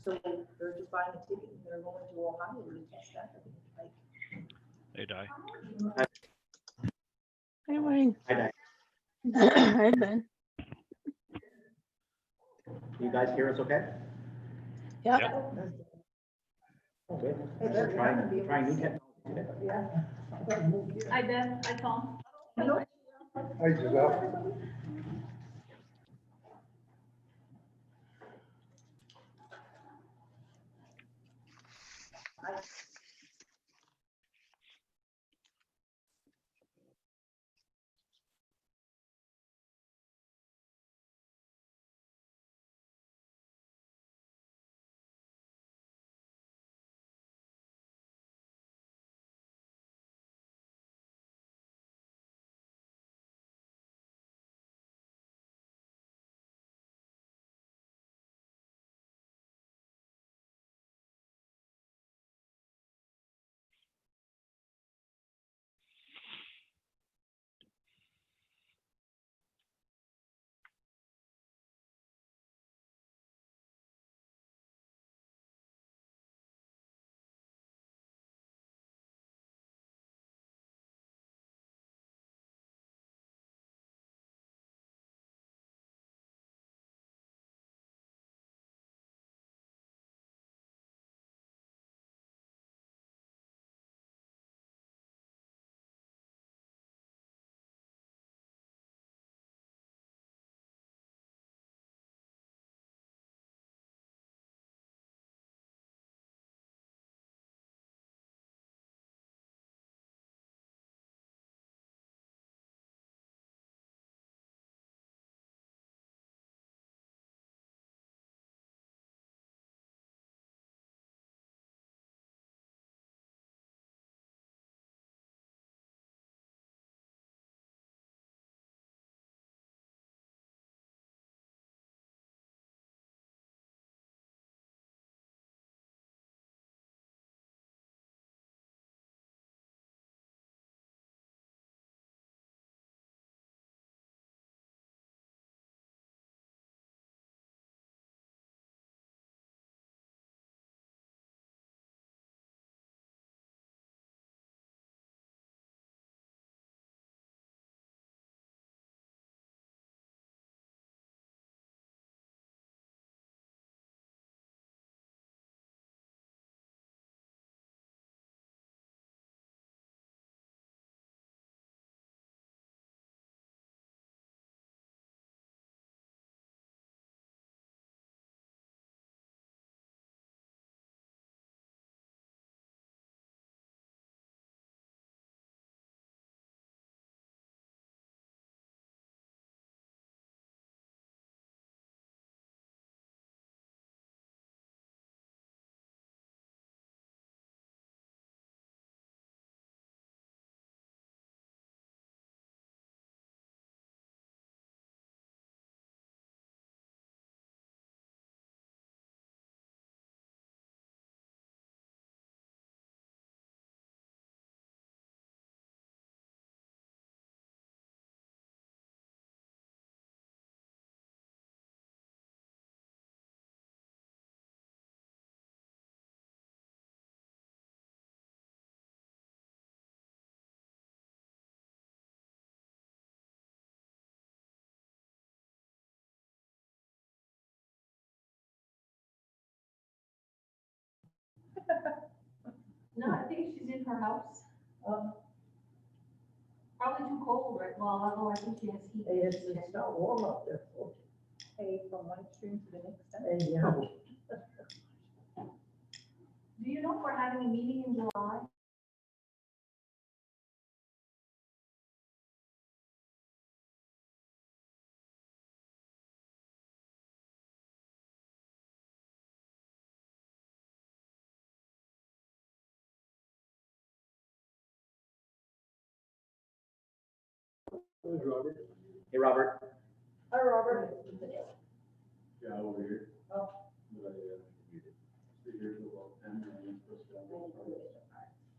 So they're just buying a ticket and they're going to Ohio to test that. Like, They die. Hey, Wayne. Hi, Diane. Hey, Ben. You guys hear us okay? Yeah. Okay. Hey, they're gonna be Trying new able to- technology today. yeah. Hi, Ben. Hi, Tom. Hello. Hi, Giselle. No, I think she's in her house. Um, Probably too cold, right? Well, although I think she has heat. It's not warm up there. Hey, from one extreme to the next. Yeah. Do you know if we're having a meeting in July? Hey, Robert. Hey, Robert. Hi, Robert. Yeah, over here. Oh. But I, stay here till about 10 and then supposed to have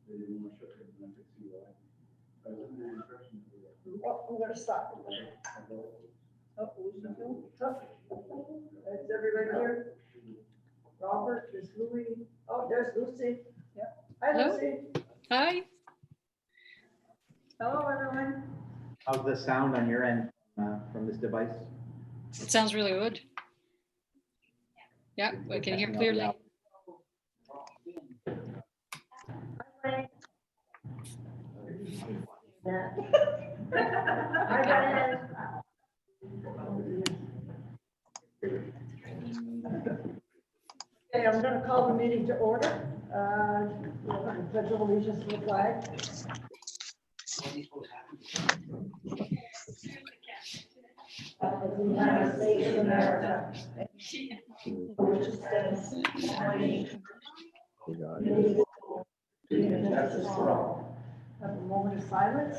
they didn't want to shut it and I could see why. I was under the impression that we were. Oh, I'm gonna stop. Oh, who's the two? Oh, is everybody here? Robert, is Louis, oh, there's Lucy. Yep. Hi, Hello. Lucy. Hi. Hello, everyone. How's the sound on your end from this device? It sounds really good. Yeah, I can hear clearly. Hi, Frank. Hi, Diane. Okay, I'm going to call the meeting to order. The Pledge of Allegiance to the flag. Of the United States of America. Which stands one nation, indivisible, with liberty and justice for all. Have a moment of silence.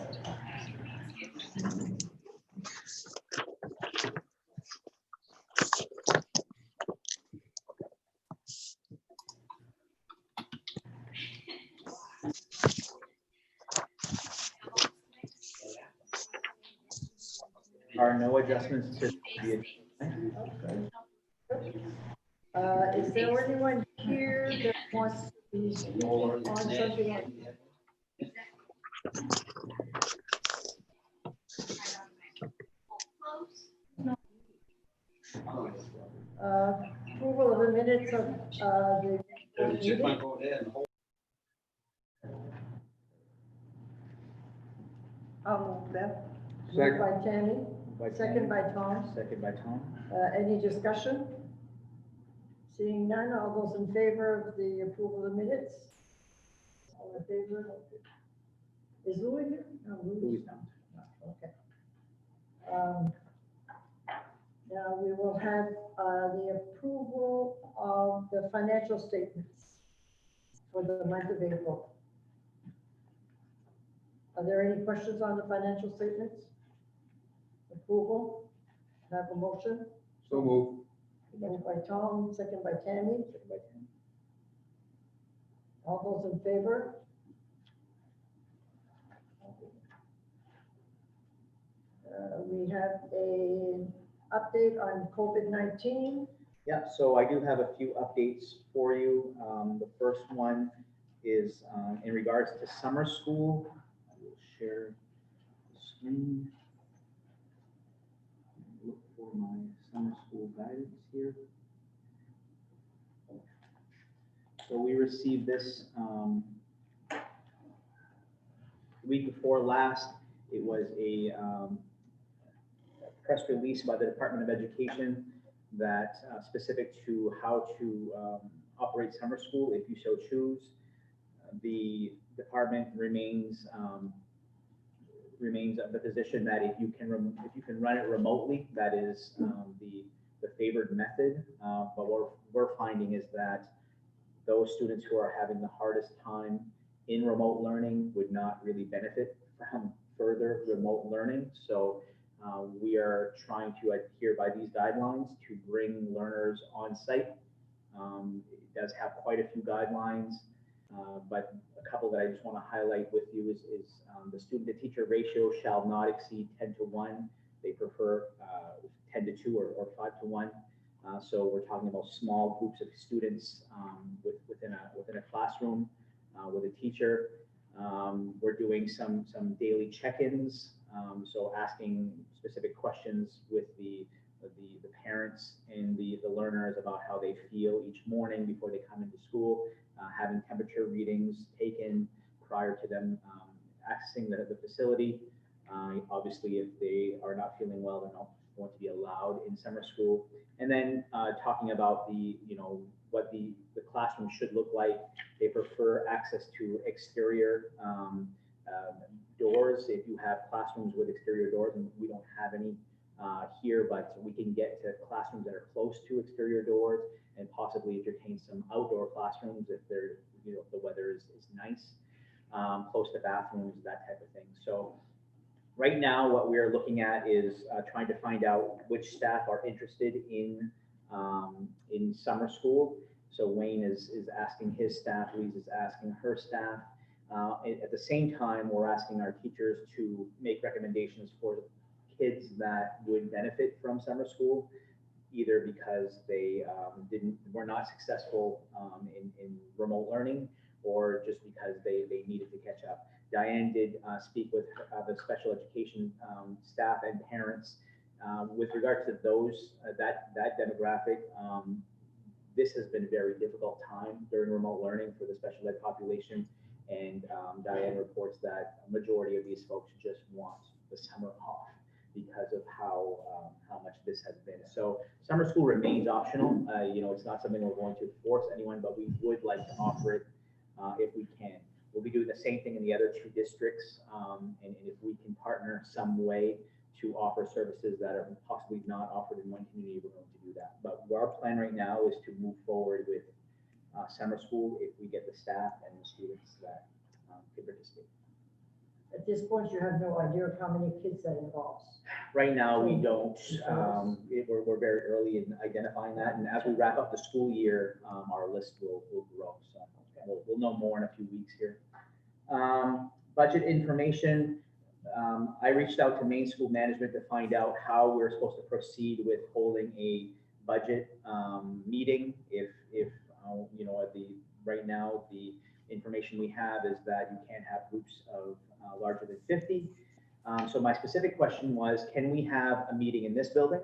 Are no adjustments to the Is there anyone here that wants to be speaking on something? Approval of the minutes of the meeting. I'll move that. Moved by Tammy, second by Tom. Second by Tom. Any discussion? Seeing none, all those in favor of the approval of the minutes? All in favor? Is Louis here? No, Louis not. Okay. Now we will have the approval of the financial statements for the month of April. Are there any questions on the financial statements? Approval? Can I have a motion? So move. Moved by Tom, second by Tammy. Second by Tom. All those in favor? We have an update on COVID-19. Yeah, so I do have a few updates for you. The first one is in regards to summer school. I will share the screen. Look for my summer school guidance here. So we received this the week before last. It was a press release by the Department of Education that specific to how to operate summer school if you so choose. The department remains of the position that if you can run it remotely, that is the favored method. But what we're finding is that those students who are having the hardest time in remote learning would not really benefit from further remote learning. So we are trying to adhere by these guidelines to bring learners on site. It does have quite a few guidelines, but a couple that I just want to highlight with you is the student to teacher ratio shall not exceed 10 to 1. They prefer 10 to 2 or 5 to 1. So we're talking about small groups of students within a classroom with a teacher. We're doing some daily check-ins, so asking specific questions with the parents and the learners about how they feel each morning before they come into school, having temperature readings taken prior to them accessing the facility. Obviously, if they are not feeling well, they're not going to be allowed in summer school. And then talking about what the classroom should look like. They prefer access to exterior doors. If you have classrooms with exterior doors, and we don't have any here, but we can get to classrooms that are close to exterior doors and possibly entertain some outdoor classrooms if they're, if the weather is nice, close to bathrooms, that type of thing. So right now, what we're looking at is trying to find out which staff are interested in summer school. So Wayne is asking his staff, Louise is asking her staff. At the same time, we're asking our teachers to make recommendations for kids that would benefit from summer school. either because they were not successful in remote learning, or just because they needed to catch up. Diane did speak with the special education staff and parents with regard to those that demographic. This has been a very difficult time during remote learning for the special ed population, and Diane reports that a majority of these folks just want the summer off because of how much this has been. So summer school remains optional. You know, it's not something we're going to force anyone, but we would like to offer it if we can. We'll be doing the same thing in the other two districts, and if we can partner some way to offer services that are possibly not offered in one community, we're going to do that. But our plan right now is to move forward with summer school if we get the staff and the students that can participate. At this point, you have no idea of how many kids that involves. Right now, we don't. We're very early in identifying that, and as we wrap up the school year, our list will grow. So we'll know more in a few weeks here. Budget information. I reached out to Maine School Management to find out how we're supposed to proceed with holding a budget meeting. If you know, right now the information we have is that you can't have groups of larger than 50. So my specific question was, can we have a meeting in this building,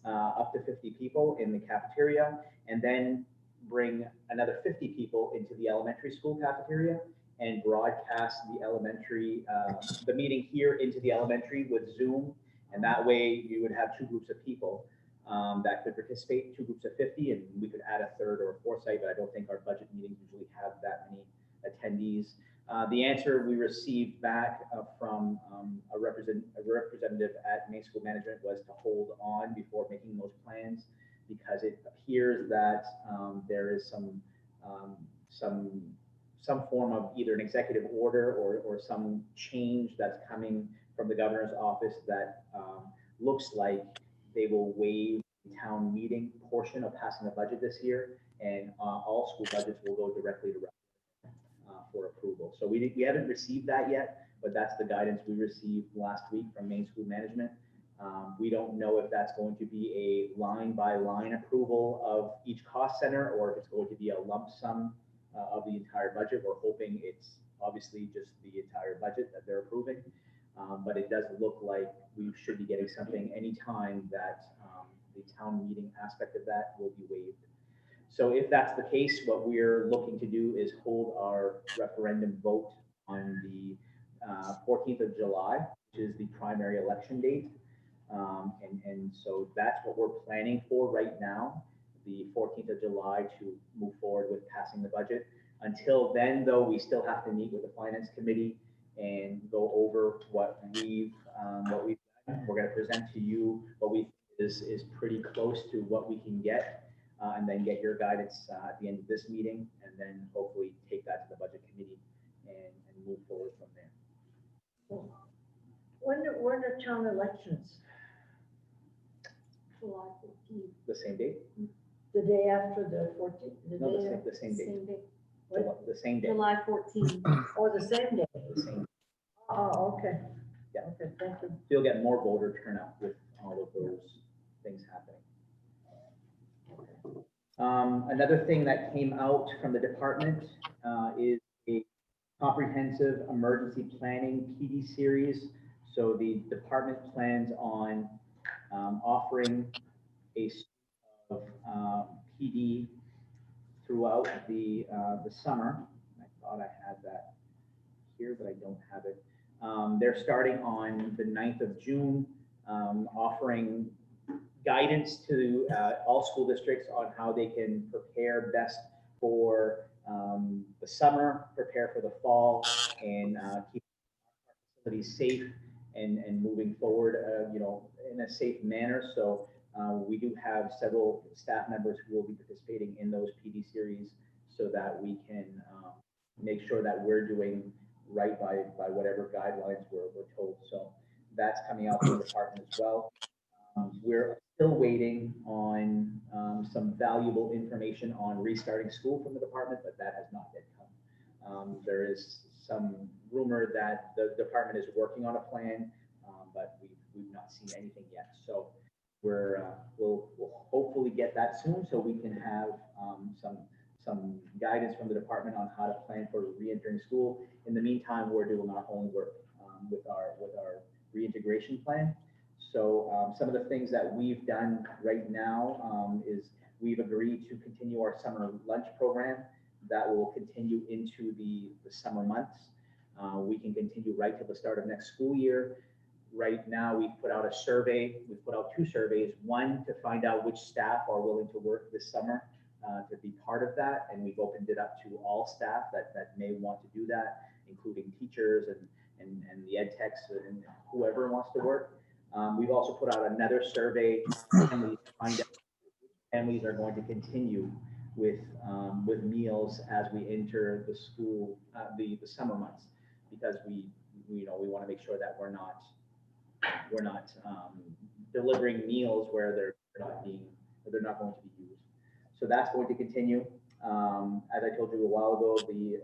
up to 50 people in the cafeteria, and then bring another 50 people into the elementary school cafeteria and broadcast the elementary, the meeting here into the elementary with Zoom. And that way you would have two groups of people that could participate, two groups of 50, and we could add a third or a fourth site, but I don't think our budget meetings usually have that many attendees. The answer we received back from a representative at Maine School Management was to hold on before making those plans, because it appears that there is some form of either an executive order or some change that's coming from the governor's office that looks like they will waive the town meeting portion of passing the budget this year, and all school budgets will go directly to for approval. So we haven't received that yet, but that's the guidance we received last week from Maine School Management. We don't know if that's going to be a line by line approval of each cost center, or if it's going to be a lump sum of the entire budget. We're hoping it's obviously just the entire budget that they're approving, but it does look like we should be getting something anytime that the town meeting aspect of that will be waived. So if that's the case, what we're looking to do is hold our referendum vote on the 14th of July, which is the primary election date. And so that's what we're planning for right now, the 14th of July, to move forward with passing the budget. Until then, though, we still have to meet with the Finance Committee and go over what we've done. We're going to present to you what we think is pretty close to what we can get. And then get your guidance at the end of this meeting, and then hopefully take that to the budget committee and move forward from there. When are town elections? July 14th. The same date? The day after the 14th? No, the same date. Same day. What? The same day. July 14th. Or the same day? The same. Oh, okay. Yeah. Okay, thank you. You'll get more voter turnout with all of those things happening. Another thing that came out from the department is a comprehensive emergency planning PD series. So the department plans on offering a of PD throughout the summer. I thought I had that here, but I don't have it. They're starting on the 9th of June, offering guidance to all school districts on how they can prepare best for the summer, prepare for the fall, and keep facilities safe and moving forward, you know, in a safe manner. So we do have several staff members who will be participating in those PD series, so that we can make sure that we're doing right by whatever guidelines we're told. So that's coming out from the department as well. We're still waiting on some valuable information on restarting school from the department, but that has not yet come. There is some rumor that the department is working on a plan, but we've not seen anything yet. So we'll hopefully get that soon so we can have some guidance from the department on how to plan for re-entering school. In the meantime, we're doing our own work with our reintegration plan. So some of the things that we've done right now is we've agreed to continue our summer lunch program that will continue into the summer months. We can continue right till the start of next school year. Right now, we've put out a survey. We've put out 2 surveys, one to find out which staff are willing to work this summer to be part of that. And we've opened it up to all staff that may want to do that, including teachers and the ed techs and whoever wants to work. We've also put out another survey to find out if families are going to continue with meals as we enter the school, the summer months, because we want to make sure that we're not delivering meals where they're not going to be used. So that's going to continue. As I told you a while ago, the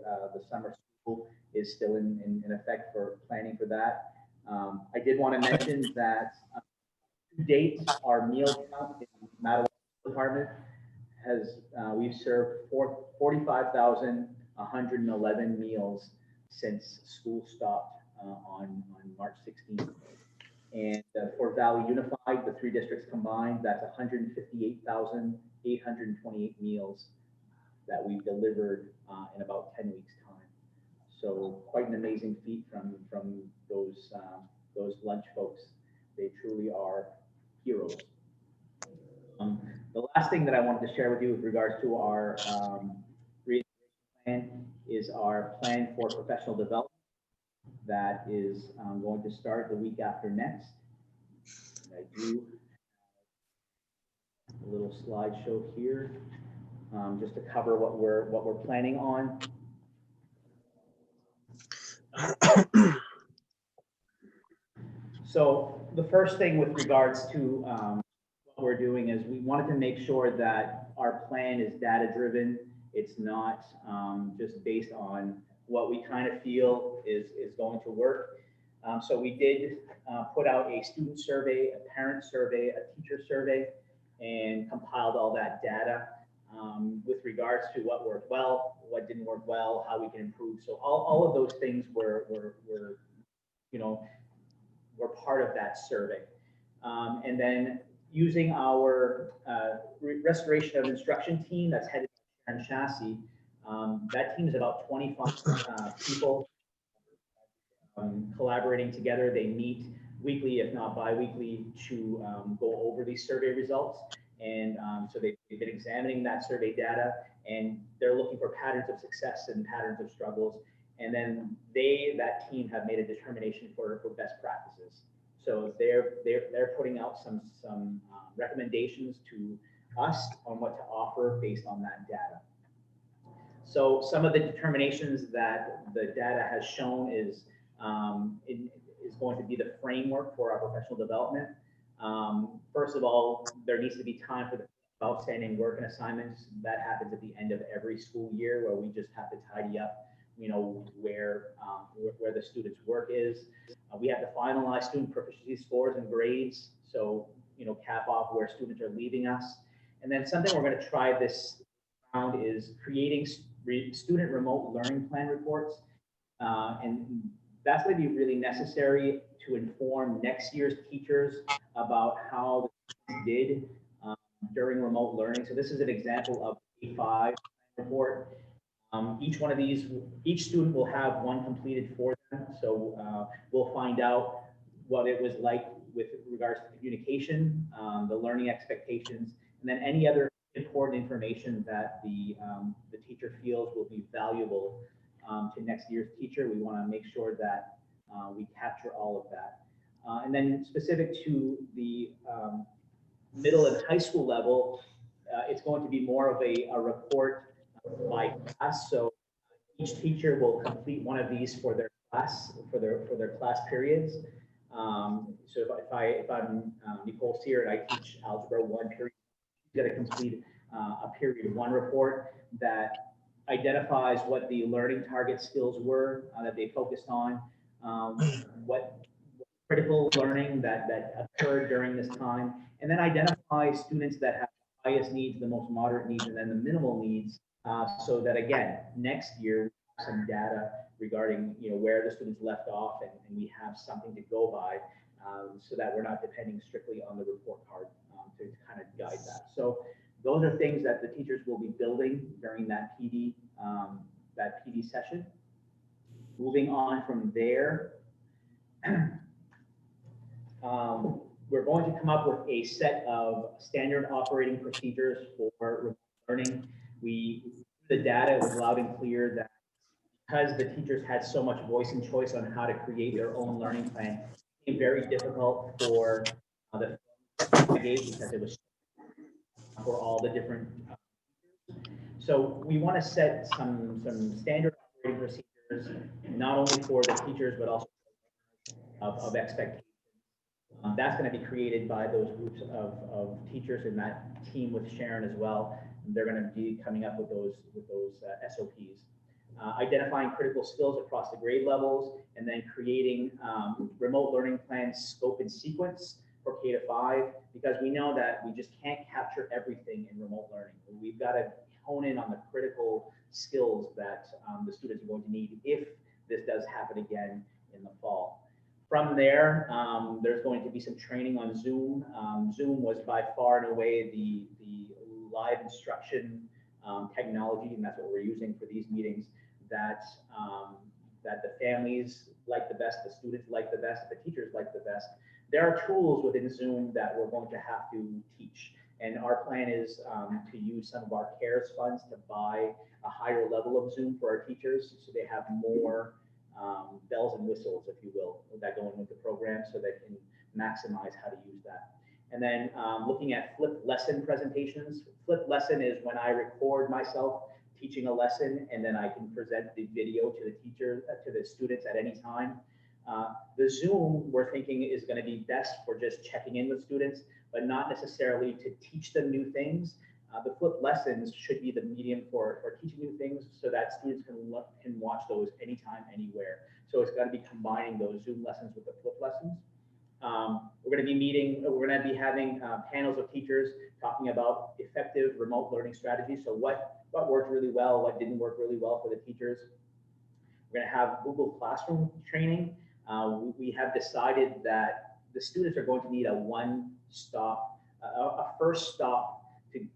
summer school is still in effect for planning for that. I did want to mention that to date, our meal count in Madawaska department has, we've served 45,111 meals since school stopped on March 16th. And for Valley Unified, the 3 districts combined, that's 158,828 meals that we've delivered in about 10 weeks' time. So quite an amazing feat from those lunch folks. They truly are heroes. The last thing that I wanted to share with you with regards to our plan is our plan for professional development that is going to start the week after next. And I do a little slideshow here just to cover what we're planning on. So the first thing with regards to what we're doing is we wanted to make sure that our plan is data driven. It's not just based on what we kind of feel is going to work. So we did put out a student survey, a parent survey, a teacher survey, and compiled all that data with regards to what worked well, what didn't work well, how we can improve. So all of those things were part of that survey. And then using our restoration of instruction team that's headed by Sharon Chassis, that team is about 25 people collaborating together. They meet weekly, if not bi-weekly, to go over these survey results. And so they've been examining that survey data, and they're looking for patterns of success and patterns of struggles. And then that team have made a determination for best practices. So they're putting out some recommendations to us on what to offer based on that data. So some of the determinations that the data has shown is going to be the framework for our professional development. First of all, there needs to be time for the outstanding work and assignments. That happens at the end of every school year, where we just have to tidy up, where the student's work is. We have to finalize student proficiency scores and grades. So, cap off where students are leaving us. And then something we're going to try this round is creating student remote learning plan reports. And that's going to be really necessary to inform next year's teachers about how the students did during remote learning. So this is an example of a 5 report. Each one of these, each student will have one completed for them. So we'll find out what it was like with regards to communication, the learning expectations, and then any other important information that the teacher feels will be valuable to next year's teacher. We want to make sure that we capture all of that. And then specific to the middle and high school level, it's going to be more of a report by class. So each teacher will complete one of these for their class, for their class periods. So if I'm Nicole Sear and I teach Algebra 1 period, she's going to complete a period 1 report that identifies what the learning target skills were that they focused on, what critical learning that occurred during this time, and then identify students that have highest needs, the most moderate needs, and then the minimal needs, so that again, next year, we have some data regarding, where the students left off, and we have something to go by, so that we're not depending strictly on the report card, to kind of guide that. So those are things that the teachers will be building during that PD session. Moving on from there, we're going to come up with a set of standard operating procedures for remote learning. The data was loud and clear that because the teachers had so much voice and choice on how to create their own learning plan, it became very difficult for the because it was for all the different. So we want to set some standard operating procedures, not only for the teachers, but also of expectations. That's going to be created by those groups of teachers in that team with Sharon as well. They're going to be coming up with those SOPs. Identifying critical skills across the grade levels, and then creating remote learning plans, scope and sequence for K to 5, because we know that we just can't capture everything in remote learning. We've got to hone in on the critical skills that the students are going to need if this does happen again in the fall. From there, there's going to be some training on Zoom. Zoom was by far and away the live instruction technology, and that's what we're using for these meetings, that the families like the best, the students like the best, the teachers like the best. There are tools within Zoom that we're going to have to teach. And our plan is to use some of our CARES funds to buy a higher level of Zoom for our teachers, so they have more bells and whistles, if you will, that go in with the program, so they can maximize how to use that. And then looking at flipped lesson presentations. Flipped lesson is when I record myself teaching a lesson, and then I can present the video to the teacher, to the students at any time. The Zoom, we're thinking, is going to be best for just checking in with students, but not necessarily to teach them new things. The flipped lessons should be the medium for teaching new things, so that students can watch those anytime, anywhere. So it's got to be combining those Zoom lessons with the flipped lessons. We're going to be having panels of teachers talking about effective remote learning strategies. So what worked really well, what didn't work really well for the teachers. We're going to have Google Classroom training. We have decided that the students are going to need a first stop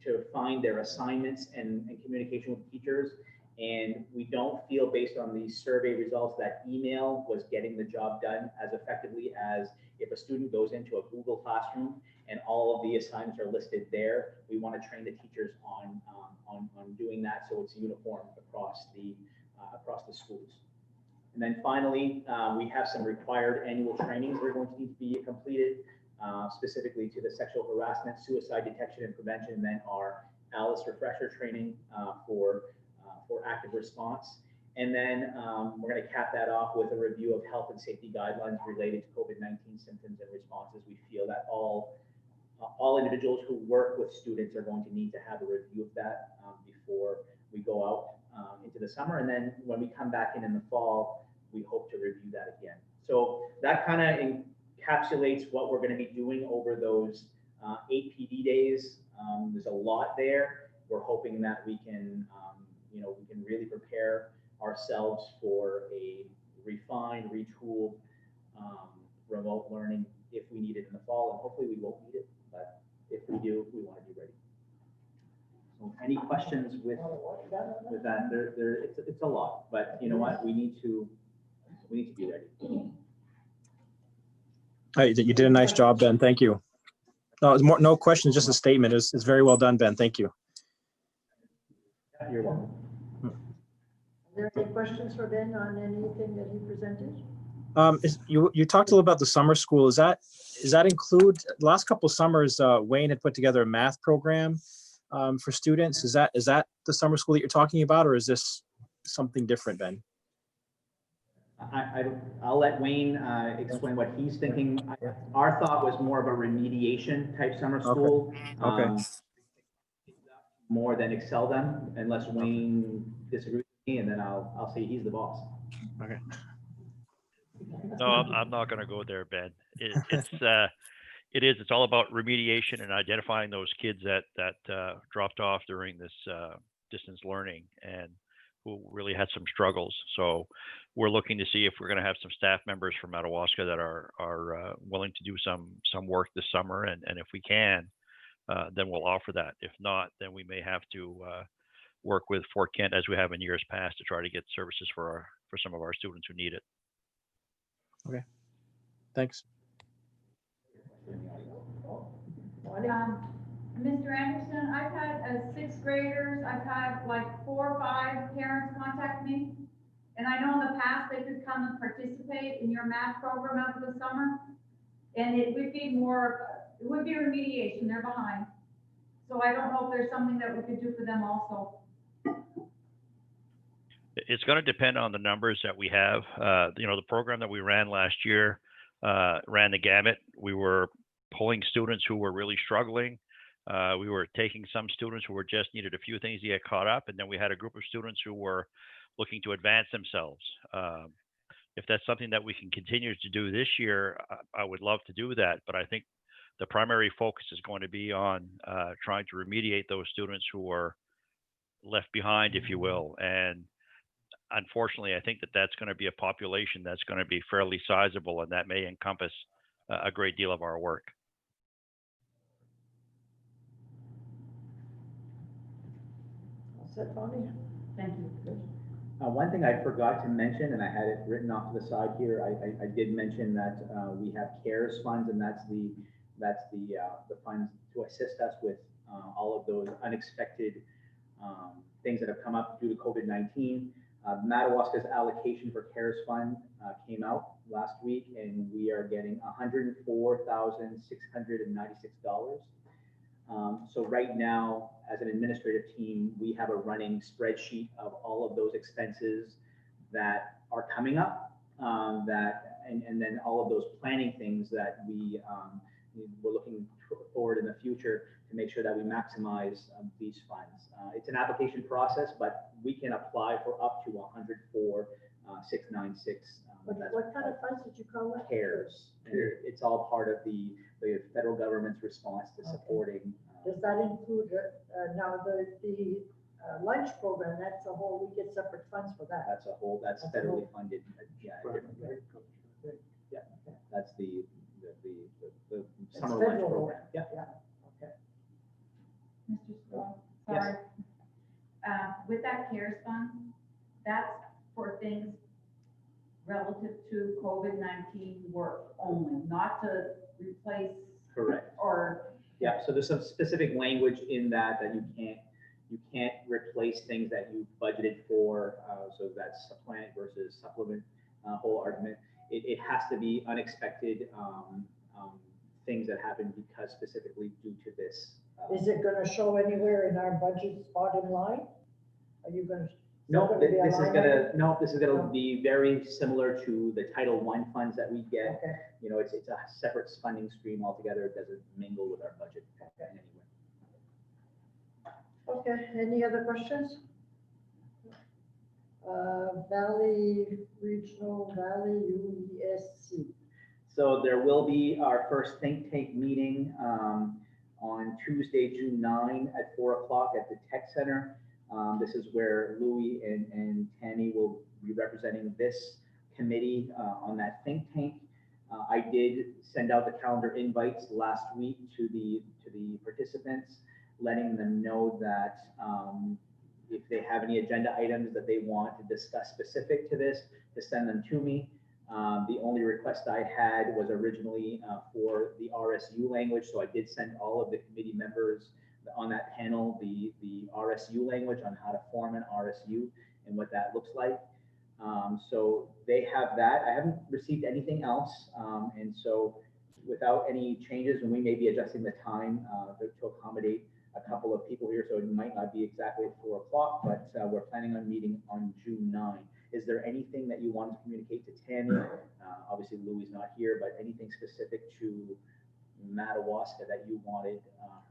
to find their assignments and communication with teachers. And we don't feel, based on these survey results, that email was getting the job done as effectively as if a student goes into a Google Classroom and all of the assignments are listed there. We want to train the teachers on doing that, so it's uniform across the schools. And then finally, we have some required annual trainings that are going to need to be completed, specifically to the sexual harassment, suicide detection and prevention, and then our ALICE refresher training for active response. And then we're going to cap that off with a review of health and safety guidelines related to COVID-19 symptoms and responses. We feel that all individuals who work with students are going to need to have a review of that before we go out into the summer. And then when we come back in the fall, we hope to review that again. So that kind of encapsulates what we're going to be doing over those 8 PD days. There's a lot there. We're hoping that we can really prepare ourselves for a refined, retooled remote learning if we need it in the fall, and hopefully we won't need it, but if we do, we want to be ready. So any questions with that? It's a lot, but you know what? We need to be ready. You did a nice job, Ben. Thank you. No questions, just a statement. It's very well done, Ben. Thank you. You're welcome. Are there any questions for Ben on anything that he presented? You talked a little about the summer school. Does that include, the last couple of summers, Wayne had put together a math program for students. Is that the summer school that you're talking about, or is this something different, Ben? I'll let Wayne explain what he's thinking. Our thought was more of a remediation type summer school. Okay. More than excel them, unless Wayne disagrees with me, and then I'll say he's the boss. Okay. No, I'm not going to go there, Ben. it is. It's all about remediation and identifying those kids that dropped off during this distance learning and who really had some struggles. So we're looking to see if we're going to have some staff members from Madawaska that are willing to do some work this summer, and if we can, then we'll offer that. If not, then we may have to work with Fort Kent as we have in years past to try to get services for some of our students who need it. Thanks. Mr. Anderson, I've had as sixth graders, I've had like 4 or 5 parents contact me. And I know in the past they could come and participate in your math program over the summer. And it would be remediation, they're behind. So I don't know if there's something that we could do for them also. It's going to depend on the numbers that we have. The program that we ran last year ran the gamut. We were pulling students who were really struggling. We were taking some students who were just needed a few things to get caught up, and then we had a group of students who were looking to advance themselves. If that's something that we can continue to do this year, I would love to do that. But I think the primary focus is going to be on trying to remediate those students who are left behind, if you will. And unfortunately, I think that's going to be a population that's going to be fairly sizable, and that may encompass a great deal of our work. Thank you. One thing I forgot to mention, and I had it written off to the side here, I did mention that we have CARES funds, and that's the funds to assist us with all of those unexpected things that have come up due to COVID-19. Madawaska's allocation for CARES fund came out last week, and we are getting $104,696. So right now, as an administrative team, we have a running spreadsheet of all of those expenses that are coming up, and then all of those planning things that we're looking forward in the future to make sure that we maximize these funds. It's an application process, but we can apply for up to $104,696. What kind of funds did you call it? CARES. And it's all part of the federal government's response to supporting. Does that include, now the lunch program, that's a whole, we get separate funds for that. That's federally funded. Yeah. Yeah. That's the summer lunch federal. program. Yeah. Okay. Mr. Sproul, Yes. sorry. With that CARES fund, that's for things relative to COVID-19 work only, not to replace. Correct. Or. Yeah, so there's some specific language in that you can't replace things that you budgeted for. So that's supplant versus supplement whole argument. It has to be unexpected things that happen because specifically due to this. Is it gonna show anywhere in our budget bottom line? Are you gonna? No, this is gonna be very similar to the Title I funds that we get. Okay. You know, it's a separate funding stream altogether. It doesn't mingle with our budget in any way. Okay, any other questions? Valley Regional Valley UESC. So there will be our first think tank meeting on Tuesday, June 9 at 4 o'clock at the Tech Center. This is where Louis and Tammy will be representing this committee on that think tank. I did send out the calendar invites last week to the participants, letting them know that if they have any agenda items that they want to discuss specific to this, to send them to me. The only request I had was originally for the RSU language, so I did send all of the committee members on that panel the RSU language on how to form an RSU and what that looks like. So they have that. I haven't received anything else, and so without any changes, and we may be adjusting the time to accommodate a couple of people here, so it might not be exactly at 4 o'clock, but we're planning on meeting on June 9. Is there anything that you want to communicate to Tammy? Obviously, Louis is not here, but anything specific to Madawaska that you wanted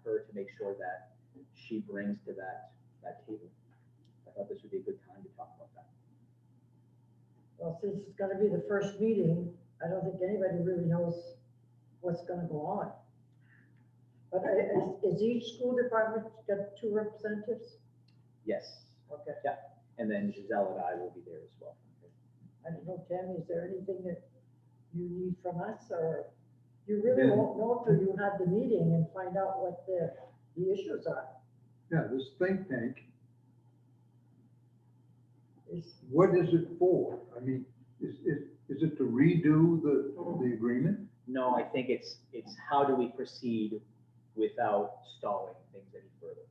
her to make sure that she brings to that table? I thought this would be a good time to talk about that. Well, since it's gonna be the first meeting, I don't think anybody really knows what's gonna go on. is each school department got 2 representatives? Yes, Okay. yeah, and then Giselle and I will be there as well. I don't know, Tammy, is there anything that you need from us, or you really Yeah. won't know till you have the meeting and find out what the issues are? Yeah, this think tank, Is, what is it for? I mean, is it to redo the agreement? No, I think it's how do we proceed without stalling things any further?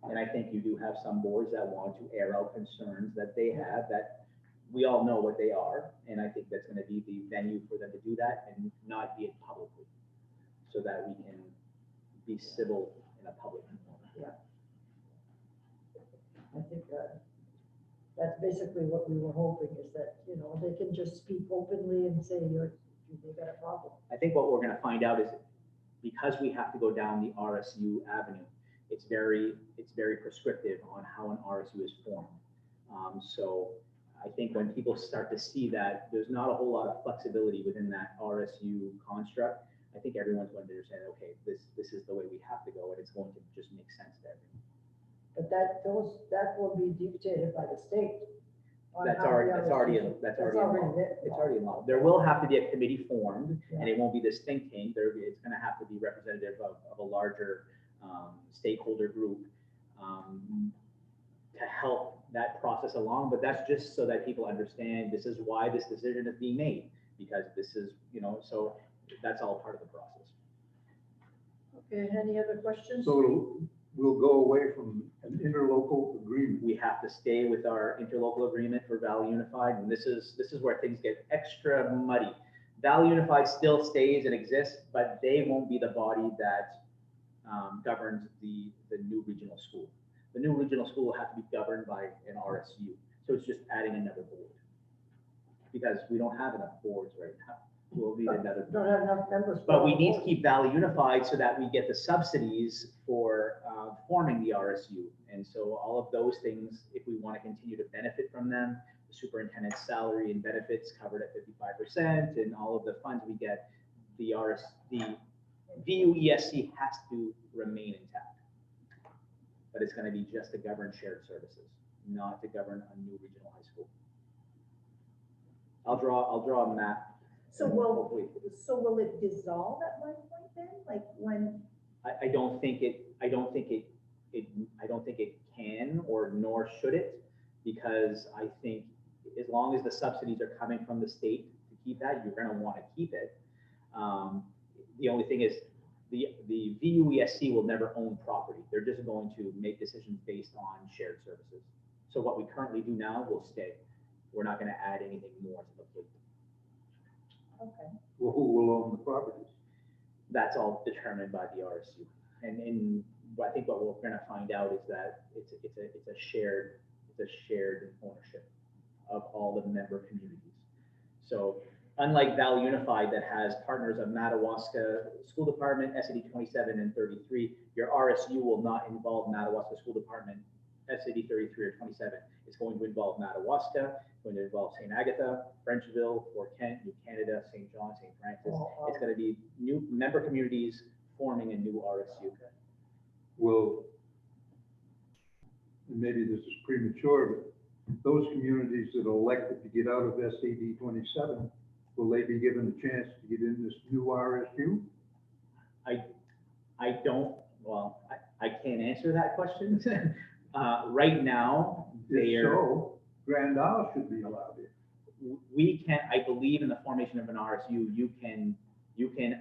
And I think you do have some boards that want to air out concerns that they have, that we all know what they are. And I think that's gonna be the venue for them to do that and not be it publicly, so that we can be civil in a public forum. I think, that's basically what we were hoping, is that, you know, they can just speak openly and say, they got a problem. I think what we're gonna find out is, because we have to go down the RSU avenue, it's very prescriptive on how an RSU is formed. So I think when people start to see that there's not a whole lot of flexibility within that RSU construct, I think everyone's going to understand, okay, this is the way we have to go, and it's going to just make sense to everyone. But that will be dictated by the state. on That's how already, the that's already, RSUs in- that's already in law. there. It's already in law. There will have to be a committee formed, and it won't be this think tank. It's gonna have to be representative of a larger stakeholder group to help that process along. But that's just so that people understand this is why this decision is being made, because this is, you know, so that's all part of the process. Okay, any other questions? So we'll go away from an interlocal agreement. We have to stay with our interlocal agreement for Valley Unified, and this is where things get extra muddy. Valley Unified still stays and exists, but they won't be the body that governs the new regional school. The new regional school will have to be governed by an RSU, so it's just adding another board, because we don't have enough boards right now. We'll need another. Don't have enough members. But we need to keep Valley Unified so that we get the subsidies for forming the RSU. And so all of those things, if we want to continue to benefit from them, the superintendent's salary and benefits covered at 55%, and all of the funds we get, the VUESC has to remain intact. But it's going to be just to govern shared services, not to govern a new regional high school. I'll draw a map. So and will, hopefully- will it dissolve at one point then? Like when, I don't think it can, or nor should it, because I think as long as the subsidies are coming from the state to keep that, you're gonna wanna keep it. The only thing is the VUESC will never own property. They're just going to make decisions based on shared services. So what we currently do now will stay. We're not gonna add anything more to the plate. okay, Well, who will own the properties? That's all determined by the RSU. And I think what we're gonna find out is that it's a shared ownership of all the member communities. So unlike Valley Unified that has partners of Madawaska School Department, SAD 27 and 33, your RSU will not involve Madawaska School Department, SAD 33 or 27. It's going to involve Madawaska, it's going to involve St. Agatha, Frenchville, Fort Kent, New Canada, St. John, St. Francis. It's going to be new member communities forming a new RSU. Will, and maybe this is premature, but those communities that elected to get out of SAD 27, will they be given a chance to get in this new RSU? I don't, well, I can't answer that question. Right now, they If are. so, Grand Isle should be allowed in. We can, I believe in the formation of an RSU, you can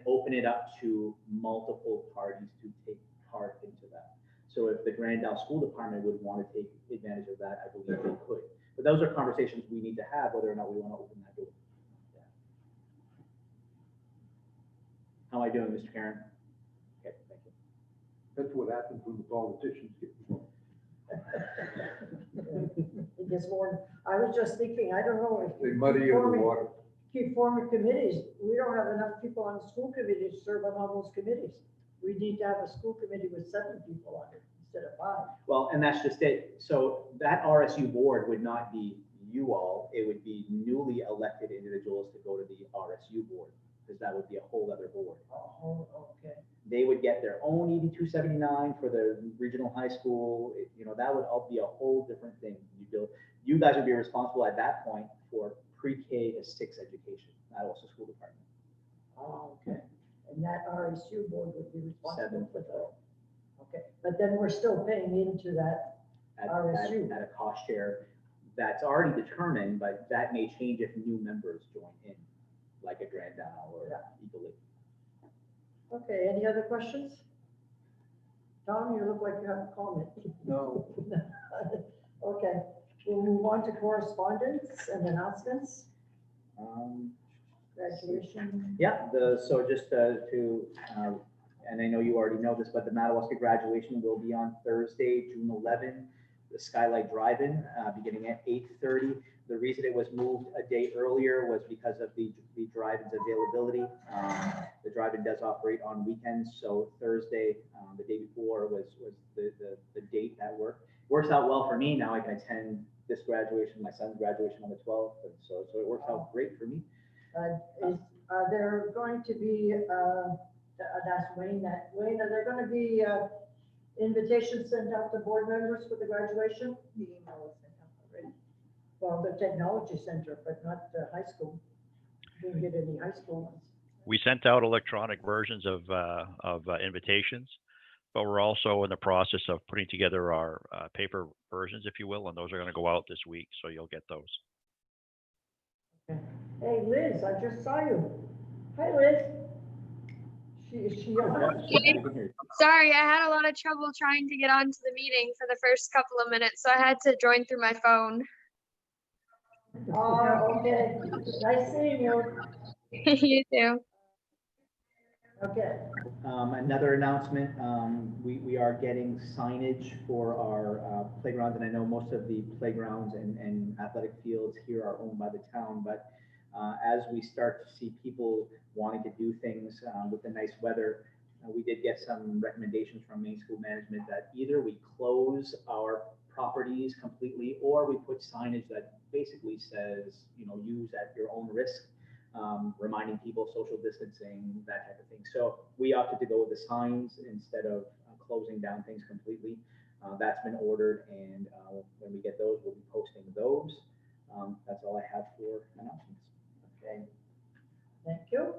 open it up to multiple parties to take part into that. So if the Grand Isle School Department would want to take advantage of that, I believe they could. But those are conversations we need to have, whether or not we want to open that door. Yeah. How am I doing, Mr. Karen? Okay, thank you. That's what happens when the politicians get involved. It gets more, I was just thinking, I don't know if. They muddy the water. Keep forming committees. We don't have enough people on the school committee to serve on all those committees. We need to have a school committee with 7 people on it instead of 5. Well, and that's just it. So that RSU board would not be you all, it would be newly elected individuals to go to the RSU board, because that would be a whole other board. Oh, okay. they would get their own ED 279 for the regional high school. That would all be a whole different thing. You guys would be responsible at that point for pre-K to 6 education, Madawaska School Department. Oh, okay. And that RSU board would be responsible 7 for that. Okay, but then we're still paying into that RSU. At a cost share that's already determined, but that may change if new members join in, like a Grand Dow or Eagle Lake. Okay, any other questions? Tom, you look like you have a comment. No. Okay, we'll move on to correspondence and announcements. Graduation. Yeah, so just and I know you already know this, but the Madawaska graduation will be on Thursday, June 11th, the Skylight Drive-In, beginning at 8:30. The reason it was moved a day earlier was because of the drive-in's availability. The drive-in does operate on weekends, so Thursday, the day before, was the date that worked. Works out well for me. Now I can attend this graduation, my son's graduation on the 12th, and so it works out great for me. Are there going to be, that's Wayne, are there going to be invitations sent out to board members for the graduation? The email was sent out already. Well, the technology center, but not the high school. Didn't get any high school ones. We sent out electronic versions of invitations, but we're also in the process of putting together our paper versions, if you will, and those are going to go out this week, so you'll get those. Okay. Hey, Liz, I just saw you. Hi, Liz. Is she on? Sorry, I had a lot of trouble trying to get onto the meeting for the first couple of minutes, so I had to join through my phone. Oh, okay. Nice seeing you. You too. Okay. Another announcement, we are getting signage for our playgrounds, and I know most of the playgrounds and athletic fields here are owned by the town, but as we start to see people wanting to do things with the nice weather, we did get some recommendations from Main School Management that either we close our properties completely or we put signage that basically says, use at your own risk. Reminding people social distancing, that type of thing. So we opted to go with the signs instead of closing down things completely. That's been ordered, and when we get those, we'll be posting those. That's all I have for announcements. Okay. Thank you.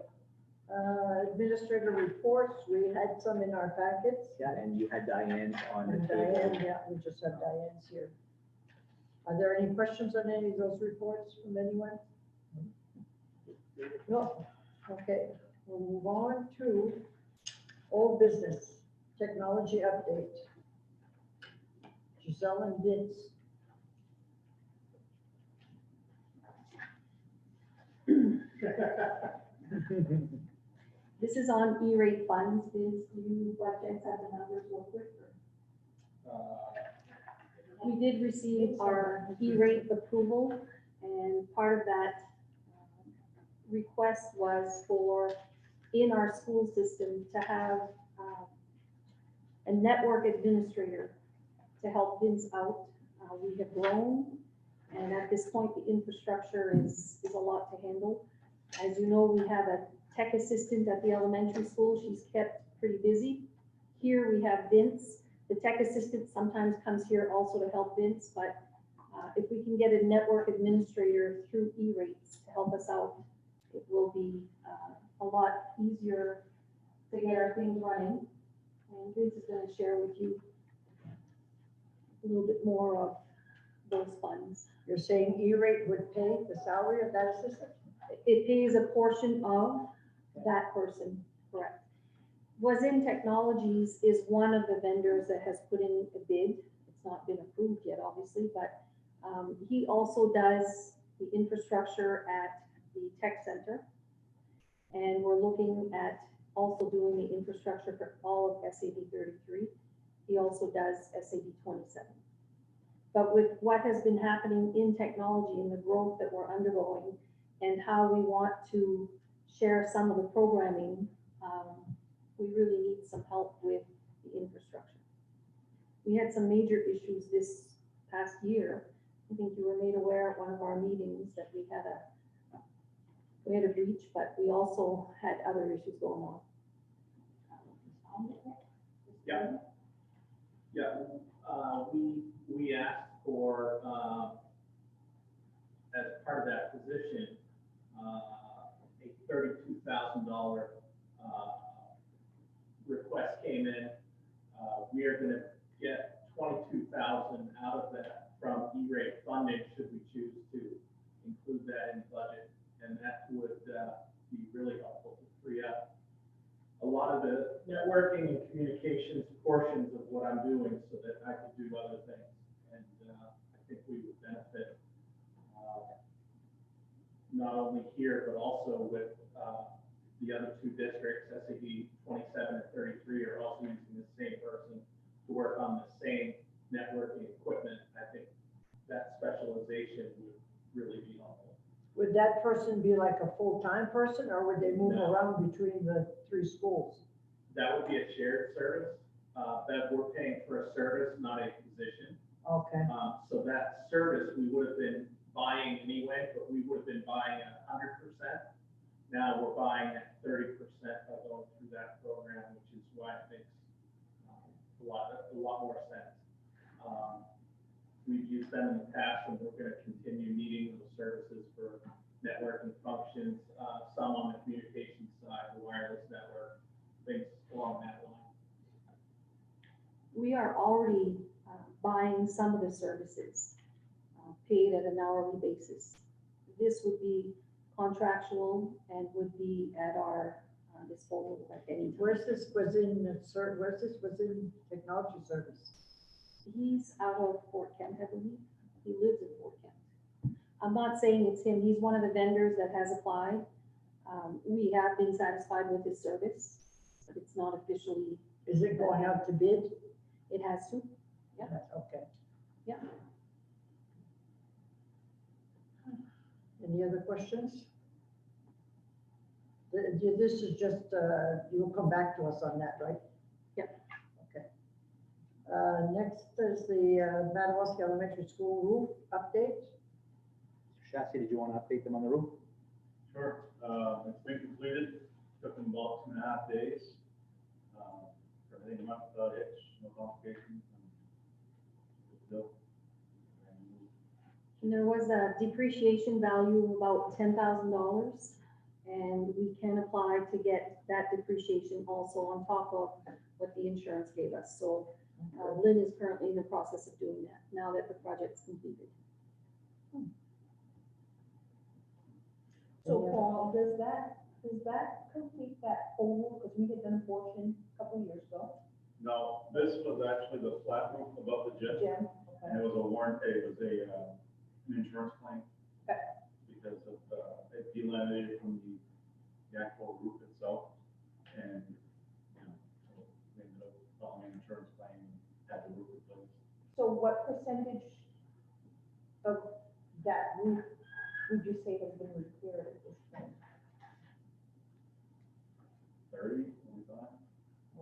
Administrator reports, we had some in our packets. Yeah, and you had Diane's on the And table. Diane, yeah, we just have Diane's here. Are there any questions on any of those reports from anyone? No. Okay, we'll move on to old business, technology update. Giselle and Vince. This is on E-rate funds. Vince, do you like to have the numbers real quick? We did receive our E-rate approval, and part of that request was for in our school system to have a network administrator to help Vince out. We have grown, and at this point, the infrastructure is a lot to handle. As you know, we have a tech assistant at the elementary school. She's kept pretty busy. Here we have Vince. The tech assistant sometimes comes here also to help Vince, but if we can get a network administrator through E-rates to help us out, it will be a lot easier to get our things running. And Vince is going to share with you a little bit more of those funds. You're saying E-rate would pay the salary of that assistant? It pays a portion of that person, correct. Was-In Technologies is one of the vendors that has put in a bid. It's not been approved yet, obviously, but he also does the infrastructure at the tech center. And we're looking at also doing the infrastructure for all of SAB 33. He also does SAB 27. But with what has been happening in technology and the growth that we're undergoing and how we want to share some of the programming, we really need some help with the infrastructure. We had some major issues this past year. I think you were made aware at one of our meetings that we had a breach, but we also had other issues going on. Yeah. Yeah, we asked for, as part of that position, a $32,000 request came in. We are gonna get 22,000 out of that from E-rate funding, should we choose to include that in the budget. And that would be really helpful to free up a lot of the networking and communications portions of what I'm doing so that I could do other things. And I think we would benefit not only here, but also with the other two districts, SAD 27 and 33 are also using the same person to work on the same networking equipment. I think that specialization would really be helpful. Would that person be like a full-time person, or would they move No. around between the 3 schools? That would be a shared service, that we're paying for a service, not a position. Okay, So that service, we would have been buying anyway, but we would have been buying at 100%. Now we're buying at 30% by going through that program, which is why it makes a lot more sense. We've used them in the past, and we're going to continue needing those services for networking functions, some on the communications side, the wireless network, things along that line. We are already buying some of the services, paid at an hourly basis. This would be contractual and would be at our disposal at any time. where's this within technology service? He's out of Fort Kent, I believe. He lives in Fort Kent. I'm not saying it's him. He's one of the vendors that has applied. We have been satisfied with his service, but it's not officially. Is it going out to bid? It has to. Yeah. Okay. Yeah. Any other questions? This is just, you'll come back to us on that, right? Yep. Okay. Next is the Madawaska Elementary School roof update. Chassis, did you want to update them on the roof? Sure, it's been completed, took them about 2.5 days. Everything went without hitch, no complications. And there was a depreciation value of about $10,000, and we can apply to get that depreciation also on top of what the insurance gave us. So Lynn is currently in the process of doing that now that the project's completed. So Paul, does that complete that whole, because we did done a portion a couple of years ago, No, this was actually the flat roof above the gym, Jim? and it was a warranty, it was an insurance claim. Okay. Because of, it delaminated from the actual roof itself, and, you know, so we ended up filing an insurance claim, and had the roof replaced. So what percentage of that roof would you say has been repaired at this point? 30, 25.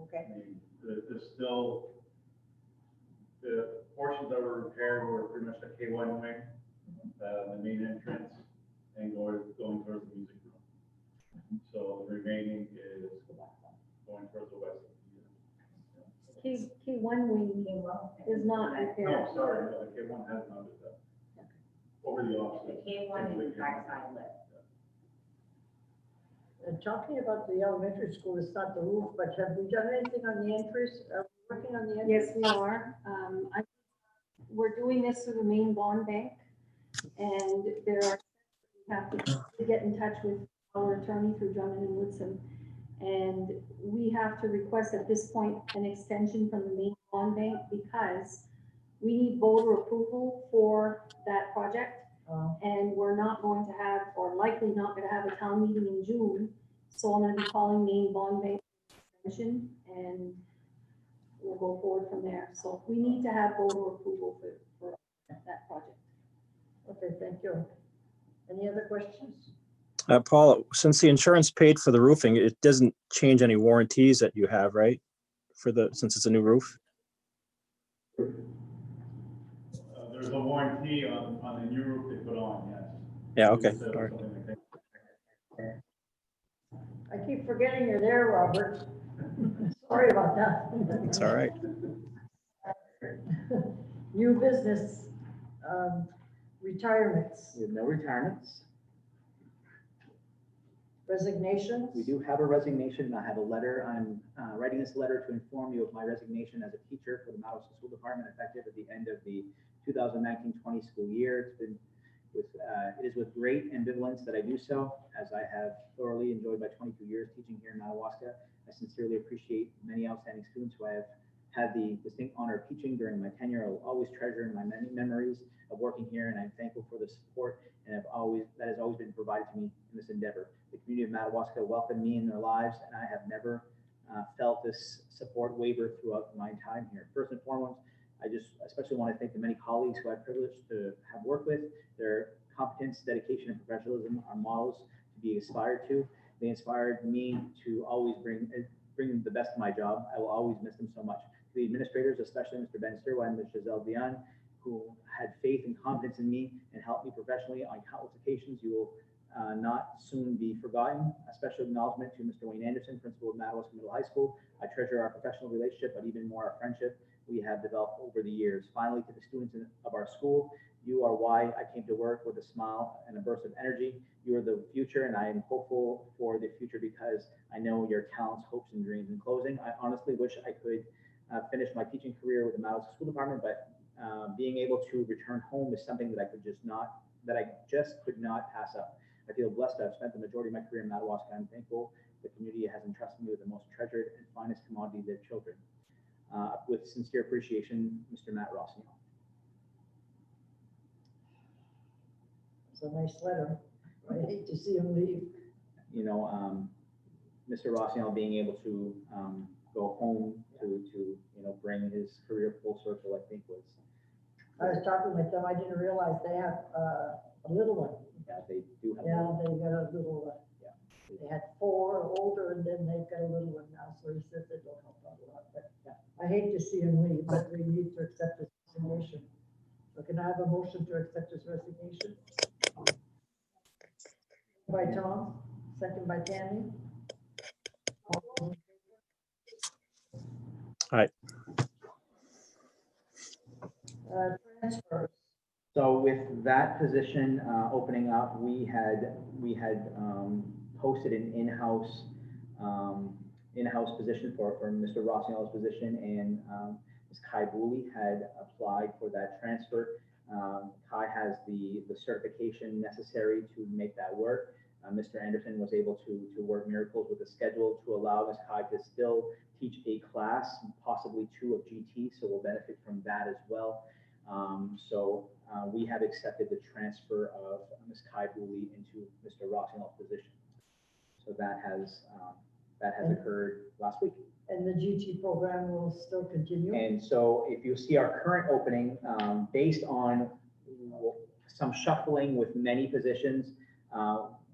Okay. I mean, there's still, the portions that were repaired were pretty much the K1 wing, the main entrance, and going towards the music room. So the remaining is going towards the west. K1 wing is not repaired. No, sorry, no, the K1 has not been done. Over the office. The K1 is the backside lip. And talking about the elementary school, it's not the roof, but have we done anything on the entrance? Are we working on the entrance? Yes, we are. We're doing this through the main bond bank, and we have to get in touch with our attorney through Drummond and Woodson. And we have to request at this point an extension from the main bond bank because we need voter approval for that project. And we're not going to have, or likely not going to have, a town meeting in June. So I'm going to be calling main bond bank extension, and we'll go forward from there. So we need to have voter approval for that project. Okay, thank you. Any other questions? Paul, since the insurance paid for the roofing, it doesn't change any warranties that you have, right? Since it's a new roof? There's a warranty on the new roof they put on, yes. Yeah, okay. So All right. something like that. I keep forgetting you're there, Robert. Sorry about that. It's all right. New business, retirements, We have no retirements. resignations. We do have a resignation. I have a letter. I'm writing this letter to inform you of my resignation as a teacher for the Madawaska School Department effective at the end of the 2019-20 school year. It is with great ambivalence that I do so, as I have thoroughly enjoyed my 22 years teaching here in Madawaska. I sincerely appreciate many outstanding students who I have had the distinct honor of teaching during my tenure. I will always treasure in my many memories of working here, and I'm thankful for the support that has always been provided to me in this endeavor. The community of Madawaska welcomed me in their lives, and I have never felt this support waver throughout my time here. First and foremost, I especially want to thank the many colleagues who I've privileged to have worked with. Their competence, dedication, and professionalism are models to be aspired to. They inspired me to always bring the best of my job. I will always miss them so much. The administrators, especially Mr. Ben Sturwa and Ms. Giselle Vian, who had faith and confidence in me and helped me professionally on countless occasions. You will not soon be forgotten. A special acknowledgement to Mr. Wayne Anderson, principal of Madawaska Middle High School. I treasure our professional relationship, but even more our friendship we have developed over the years. Finally, to the students of our school, you are why I came to work with a smile and a burst of energy. You are the future, and I am hopeful for the future because I know your talents, hopes, and dreams. In closing, I honestly wish I could finish my teaching career with the Madawaska School Department, but being able to return home is something that I just could not pass up. I feel blessed to have spent the majority of my career in Madawaska. I'm thankful the community has entrusted me with the most treasured and finest commodity, their children. With sincere appreciation, Mr. Matt Rossignol. It's a nice letter. I hate to see him leave. You know, Mr. Rossignol being able to go home to bring his career full circle, I think was. I was talking with them, I didn't realize they have a little one. Yeah, they do have. Yeah, they got a little one. Yeah. They had 4 older, and then they've got a little one now, so he says it'll help out a lot. But yeah, I hate to see him leave, but we need to accept his resignation. So can I have a motion to accept his resignation? By Tom, second by Tammy. Aye. Transfers. So with that position opening up, we had posted an in-house position for Mr. Rossignol's position, and Ms. Kai Booley had applied for that transfer. Kai has the certification necessary to make that work. Mr. Anderson was able to work miracles with the schedule to allow Ms. Kai to still teach a class, possibly 2 of GT, so we'll benefit from that as well. We have accepted the transfer of Ms. Kai Booley into Mr. Rossignol's position. So that has occurred last week. And the GT program will still continue? And so if you see our current opening, based on some shuffling with many positions,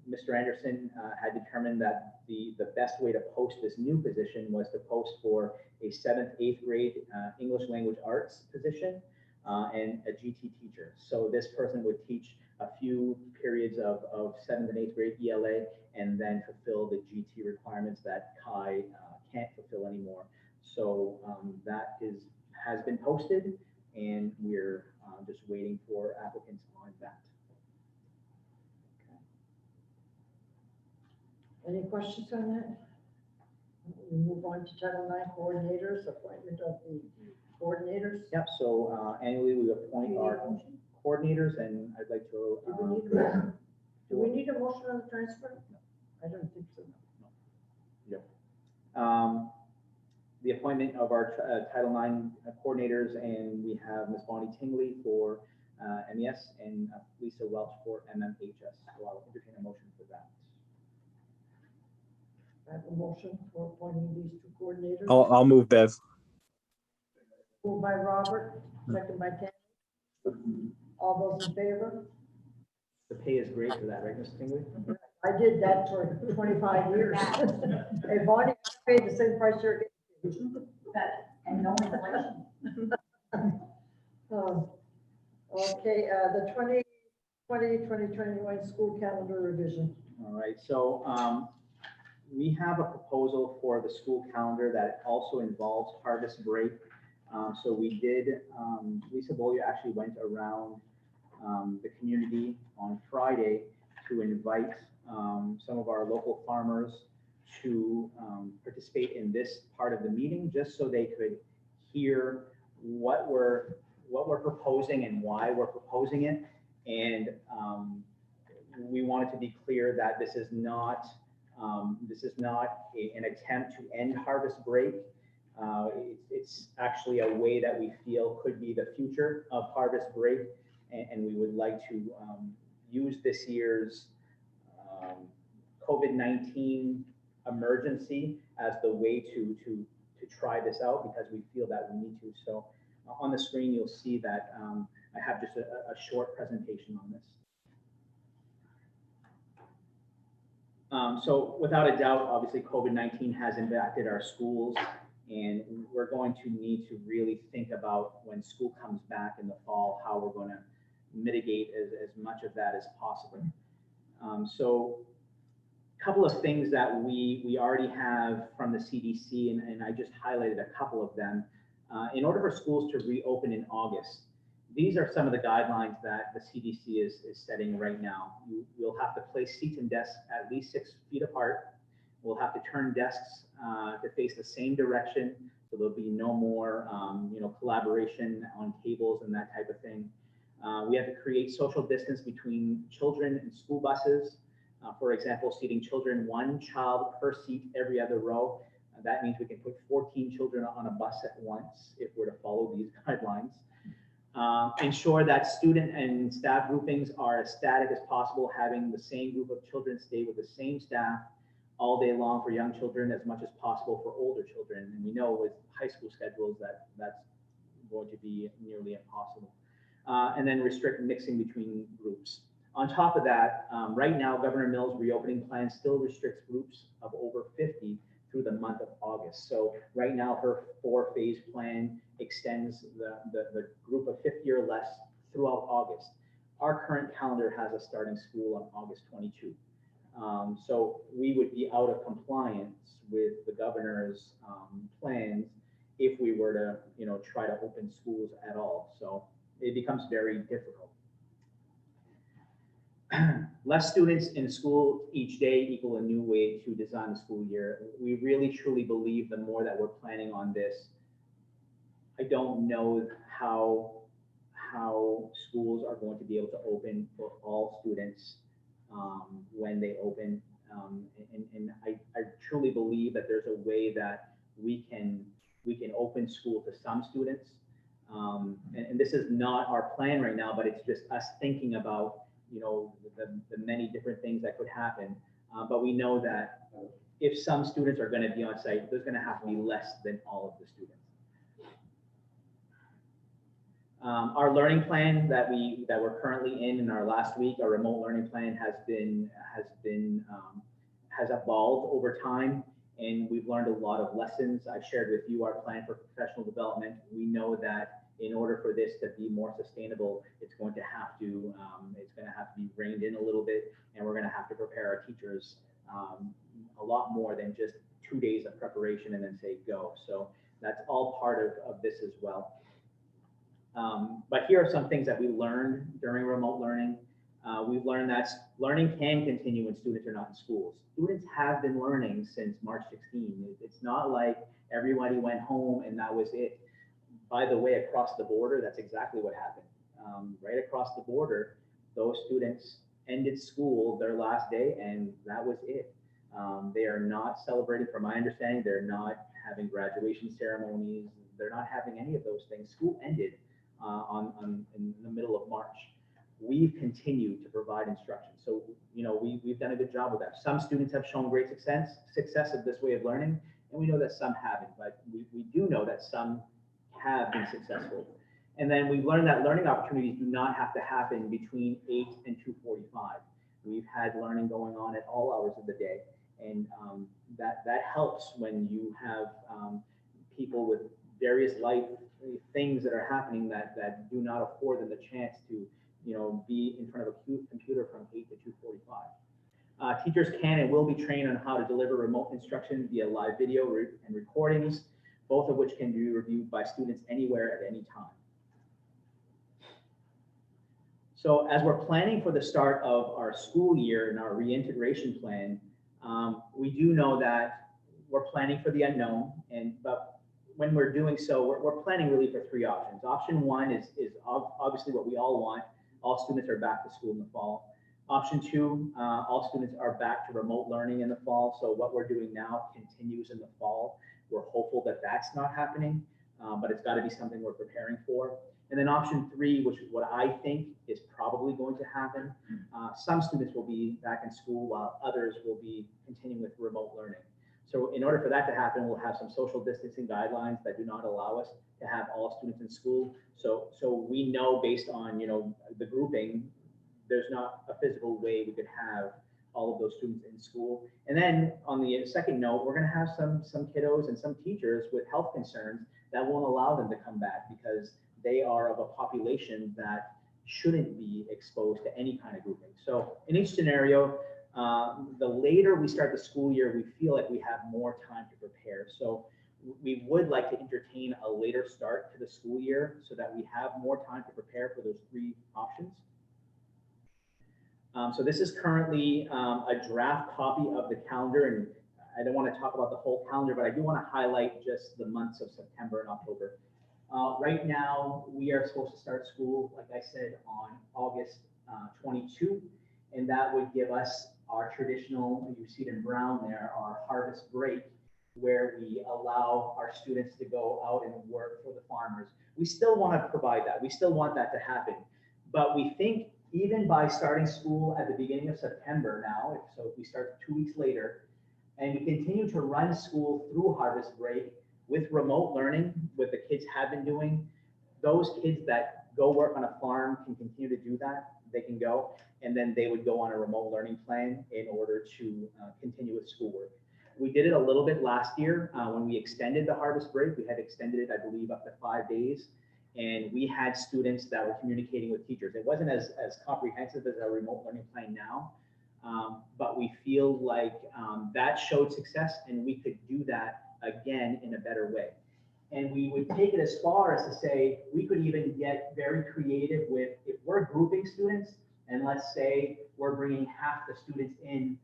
Mr. Anderson had determined that the best way to post this new position was to post for a 7th, 8th grade English language arts position and a GT teacher. So this person would teach a few periods of 7th and 8th grade ELA and then fulfill the GT requirements that Kai can't fulfill anymore. So that has been posted, and we're just waiting for applicants on that. Any questions on that? We move on to Title IX coordinators, appointment of the coordinators. Yep, so annually we appoint our coordinators, and I'd like to. Do we need a motion on the transfer? No. I don't think so. No. Yep. The appointment of our Title IX coordinators, and we have Ms. Bonnie Tingley for MES and Lisa Welch for MMHS. So I'll entertain a motion for that. I have a motion for appointing these 2 coordinators. I'll move, Bev. Moved by Robert, second by Tammy. All those in favor? The pay is great for that, right, Ms. Tingley? I did that for 25 years. Hey, Bonnie, paid the same price you're getting. And no inflation. Okay, the 2020-2021 school calendar revision. All right, so we have a proposal for the school calendar that also involves harvest break. So we did, Lisa Bollier actually went around the community on Friday to invite some of our local farmers to participate in this part of the meeting, just so they could hear what we're proposing and why we're proposing it. And we wanted to be clear that this is not an attempt to end harvest break. It's actually a way that we feel could be the future of harvest break, and we would like to use this year's COVID-19 emergency as the way to try this out, because we feel that we need to. So on the screen, you'll see that I have just a short presentation on this. So without a doubt, obviously COVID-19 has impacted our schools, and we're going to need to really think about, when school comes back in the fall, how we're going to mitigate as much of that as possible. So a couple of things that we already have from the CDC, and I just highlighted a couple of them. In order for schools to reopen in August, these are some of the guidelines that the CDC is setting right now. You'll have to place seats and desks at least 6 feet apart. We'll have to turn desks to face the same direction, so there'll be no more collaboration on tables and that type of thing. We have to create social distance between children and school buses. For example, seating children, 1 child per seat every other row. That means we can put 14 children on a bus at once if we're to follow these guidelines. Ensure that student and staff groupings are as static as possible, having the same group of children stay with the same staff all day long for young children, as much as possible for older children. And we know with high school schedules that that's going to be nearly impossible. And then restrict mixing between groups. On top of that, right now, Governor Mills' reopening plan still restricts groups of over 50 through the month of August. So right now, her 4-phase plan extends the group of 50 or less throughout August. Our current calendar has us starting school on August 22. So we would be out of compliance with the governor's plans if we were to, try to open schools at all. So it becomes very difficult. Less students in school each day equal a new way to design the school year. We really truly believe the more that we're planning on this, I don't know how schools are going to be able to open for all students when they open. And I truly believe that there's a way that we can open school to some students. And this is not our plan right now, but it's just us thinking about the many different things that could happen. But we know that if some students are going to be on site, there's going to have to be less than all of the students. Our learning plan that we're currently in our last week, our remote learning plan has evolved over time, and we've learned a lot of lessons. I shared with you our plan for professional development. We know that in order for this to be more sustainable, it's going to have to be reined in a little bit, and we're going to have to prepare our teachers a lot more than just 2 days of preparation and then say go. So that's all part of this as well. But here are some things that we learned during remote learning. We've learned that learning can continue when students are not in schools. Students have been learning since March 16. It's not like everybody went home and that was it. By the way, across the border, that's exactly what happened. Right across the border, those students ended school their last day, and that was it. They are not celebrating, from my understanding, they're not having graduation ceremonies. They're not having any of those things. School ended in the middle of March. We've continued to provide instruction. So, we've done a good job with that. Some students have shown great success of this way of learning, and we know that some haven't, but we do know that some have been successful. And then we've learned that learning opportunities do not have to happen between 8 and 2:45. We've had learning going on at all hours of the day. And that helps when you have people with various life things that are happening that do not afford them the chance to be in front of a computer from 8 to 2:45. Teachers can and will be trained on how to deliver remote instruction via live video and recordings, both of which can be reviewed by students anywhere at any time. So as we're planning for the start of our school year and our reintegration plan, we do know that we're planning for the unknown, but when we're doing so, we're planning really for 3 options. Option 1 is obviously what we all want. All students are back to school in the fall. Option 2, all students are back to remote learning in the fall. So what we're doing now continues in the fall. We're hopeful that that's not happening, but it's got to be something we're preparing for. And then option 3, which is what I think is probably going to happen, some students will be back in school while others will be continuing with remote learning. So in order for that to happen, we'll have some social distancing guidelines that do not allow us to have all students in school. So we know based on, you know, the grouping, there's not a physical way we could have all of those students in school. And then on the second note, we're going to have some kiddos and some teachers with health concerns that won't allow them to come back because they are of a population that shouldn't be exposed to any kind of grouping. So in each scenario, the later we start the school year, we feel like we have more time to prepare. So we would like to entertain a later start to the school year so that we have more time to prepare for those 3 options. So this is currently a draft copy of the calendar, and I don't want to talk about the whole calendar, but I do want to highlight just the months of September and October. Right now, we are supposed to start school, like I said, on August 22, and that would give us our traditional, you see it in brown there, our harvest break, where we allow our students to go out and work for the farmers. We still want to provide that. We still want that to happen, but we think even by starting school at the beginning of September now, so if we start 2 weeks later, and we continue to run school through harvest break with remote learning, what the kids have been doing, those kids that go work on a farm can continue to do that. They can go, and then they would go on a remote learning plan in order to continue with schoolwork. We did it a little bit last year when we extended the harvest break. We had extended it, I believe, up to 5 days. And we had students that were communicating with teachers. It wasn't as comprehensive as our remote learning plan now, but we feel like that showed success, and we could do that again in a better way. And we would take it as far as to say, we could even get very creative with, if we're grouping students, and let's say we're bringing half the students in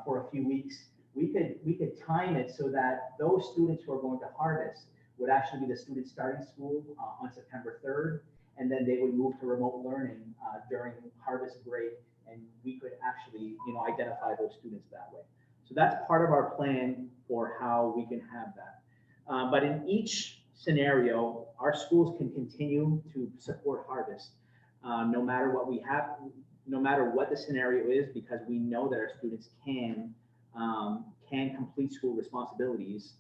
for a few weeks, we could time it so that those students who are going to harvest would actually be the students starting school on September 3rd, and then they would move to remote learning during harvest break, and we could actually, you know, identify those students that way. So that's part of our plan for how we can have that. But in each scenario, our schools can continue to support harvest no matter what we have, no matter what the scenario is, because we know that our students can complete school responsibilities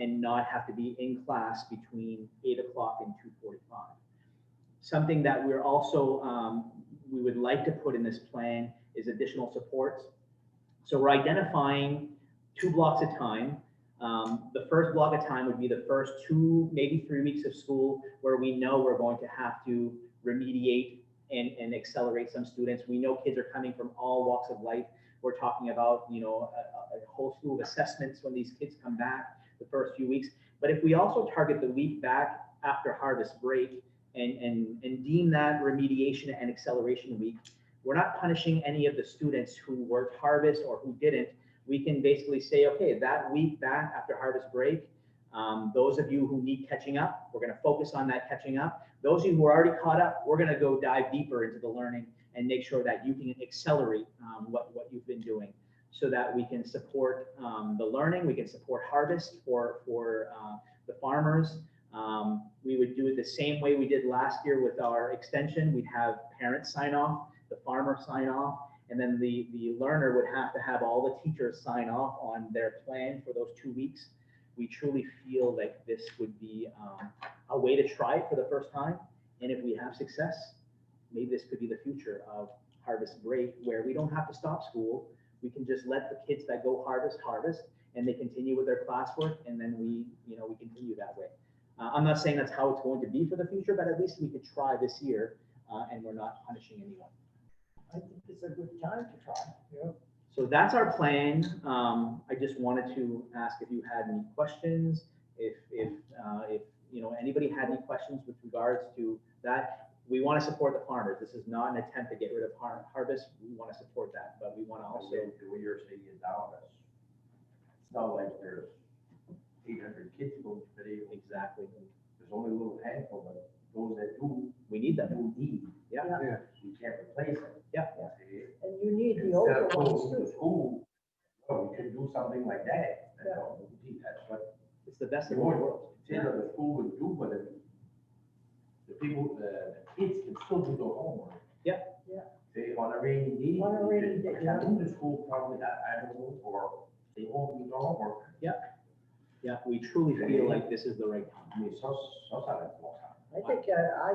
and not have to be in class between 8 o'clock and 2:45. Something that we're also, we would like to put in this plan is additional supports. So we're identifying 2 blocks of time. The first block of time would be the first 2, maybe 3 weeks of school where we know we're going to have to remediate and accelerate some students. We know kids are coming from all walks of life. We're talking about, you know, a whole slew of assessments when these kids come back the first few weeks. But if we also target the week back after harvest break and deem that remediation and acceleration week, we're not punishing any of the students who worked harvest or who didn't. We can basically say, okay, that week back after harvest break, those of you who need catching up, we're going to focus on that catching up. Those of you who are already caught up, we're going to go dive deeper into the learning and make sure that you can accelerate what you've been doing so that we can support the learning, we can support harvest for the farmers. We would do it the same way we did last year with our extension. We'd have parents sign off, the farmer sign off, and then the learner would have to have all the teachers sign off on their plan for those 2 weeks. We truly feel like this would be a way to try it for the first time. And if we have success, maybe this could be the future of harvest break, where we don't have to stop school. We can just let the kids that go harvest, and they continue with their classwork, and then we continue that way. I'm not saying that's how it's going to be for the future, but at least we could try this year, and we're not punishing anyone. I think it's a good time to try. Yeah. So that's our plan. I just wanted to ask if you had any questions, if anybody had any questions with regards to that. We want to support the farmers. This is not an attempt to get rid of harvest. We want to support that, but we want to also. The way you're saying it now, it's not like there's 800 kids going to video. Exactly. There's only a little handful, but those that do. We need them. Do need. Yeah. You can't replace them. Yeah. And you need the Instead older of ones going to too. school, well, we could do something like that. That's what. It's the best of both worlds. Say that the school would do, but the people, the kids can still do their homework. Yeah. Yeah. Say on a rainy day. On a rainy day, yeah. Come to school probably, I don't know, or they won't do their homework. Yeah, we truly feel like this is the right time. I mean, so I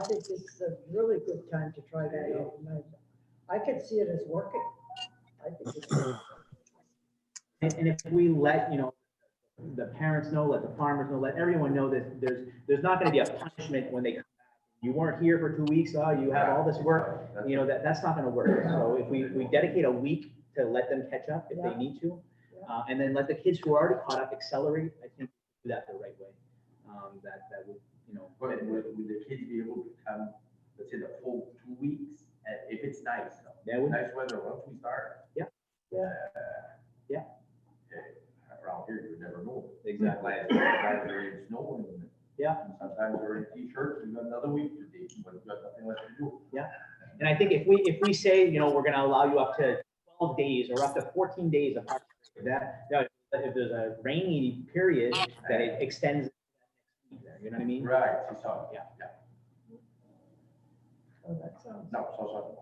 think this is a really good time to try that out. And I could see it as working. I think it's. And if we let, the parents know, let the farmers know, let everyone know that there's not going to be a punishment when they come back. You weren't here for 2 weeks, you have all this work, that's not going to work. So if we dedicate a week to let them catch up if they need to, and then let the kids who are already caught up accelerate, I think do that the right way. That would, But would the kids be able to come, let's say the full 2 weeks, if it's nice, nice weather once we start? Yeah. Around here, you never know. Exactly. Sometimes they're in snow and. Yeah. And sometimes they're in t-shirts, we've got another week to do, but we've got nothing left to do. Yeah. And I think if we say, we're going to allow you up to 12 days or up to 14 days of that, if there's a rainy period, that it extends. You know what I mean? Right, so, yeah. Oh, that sounds. No, so.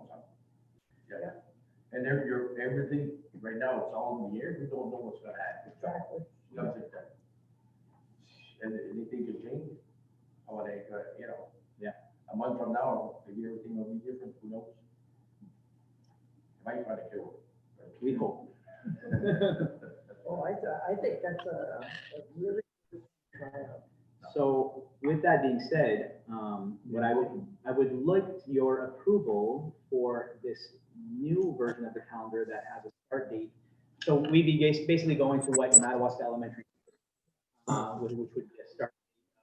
Yeah. And everything, right now, it's all in the air, we don't know what's gonna happen. Exactly. Nothing that. And anything can change. A month from now, maybe everything will be different, who knows? It might try to kill. We hope. Oh, I think that's a really good tryout. So with that being said, what I would like your approval for this new version of the calendar that has a start date. So we'd be basically going to what Madawaska Elementary, which would be a start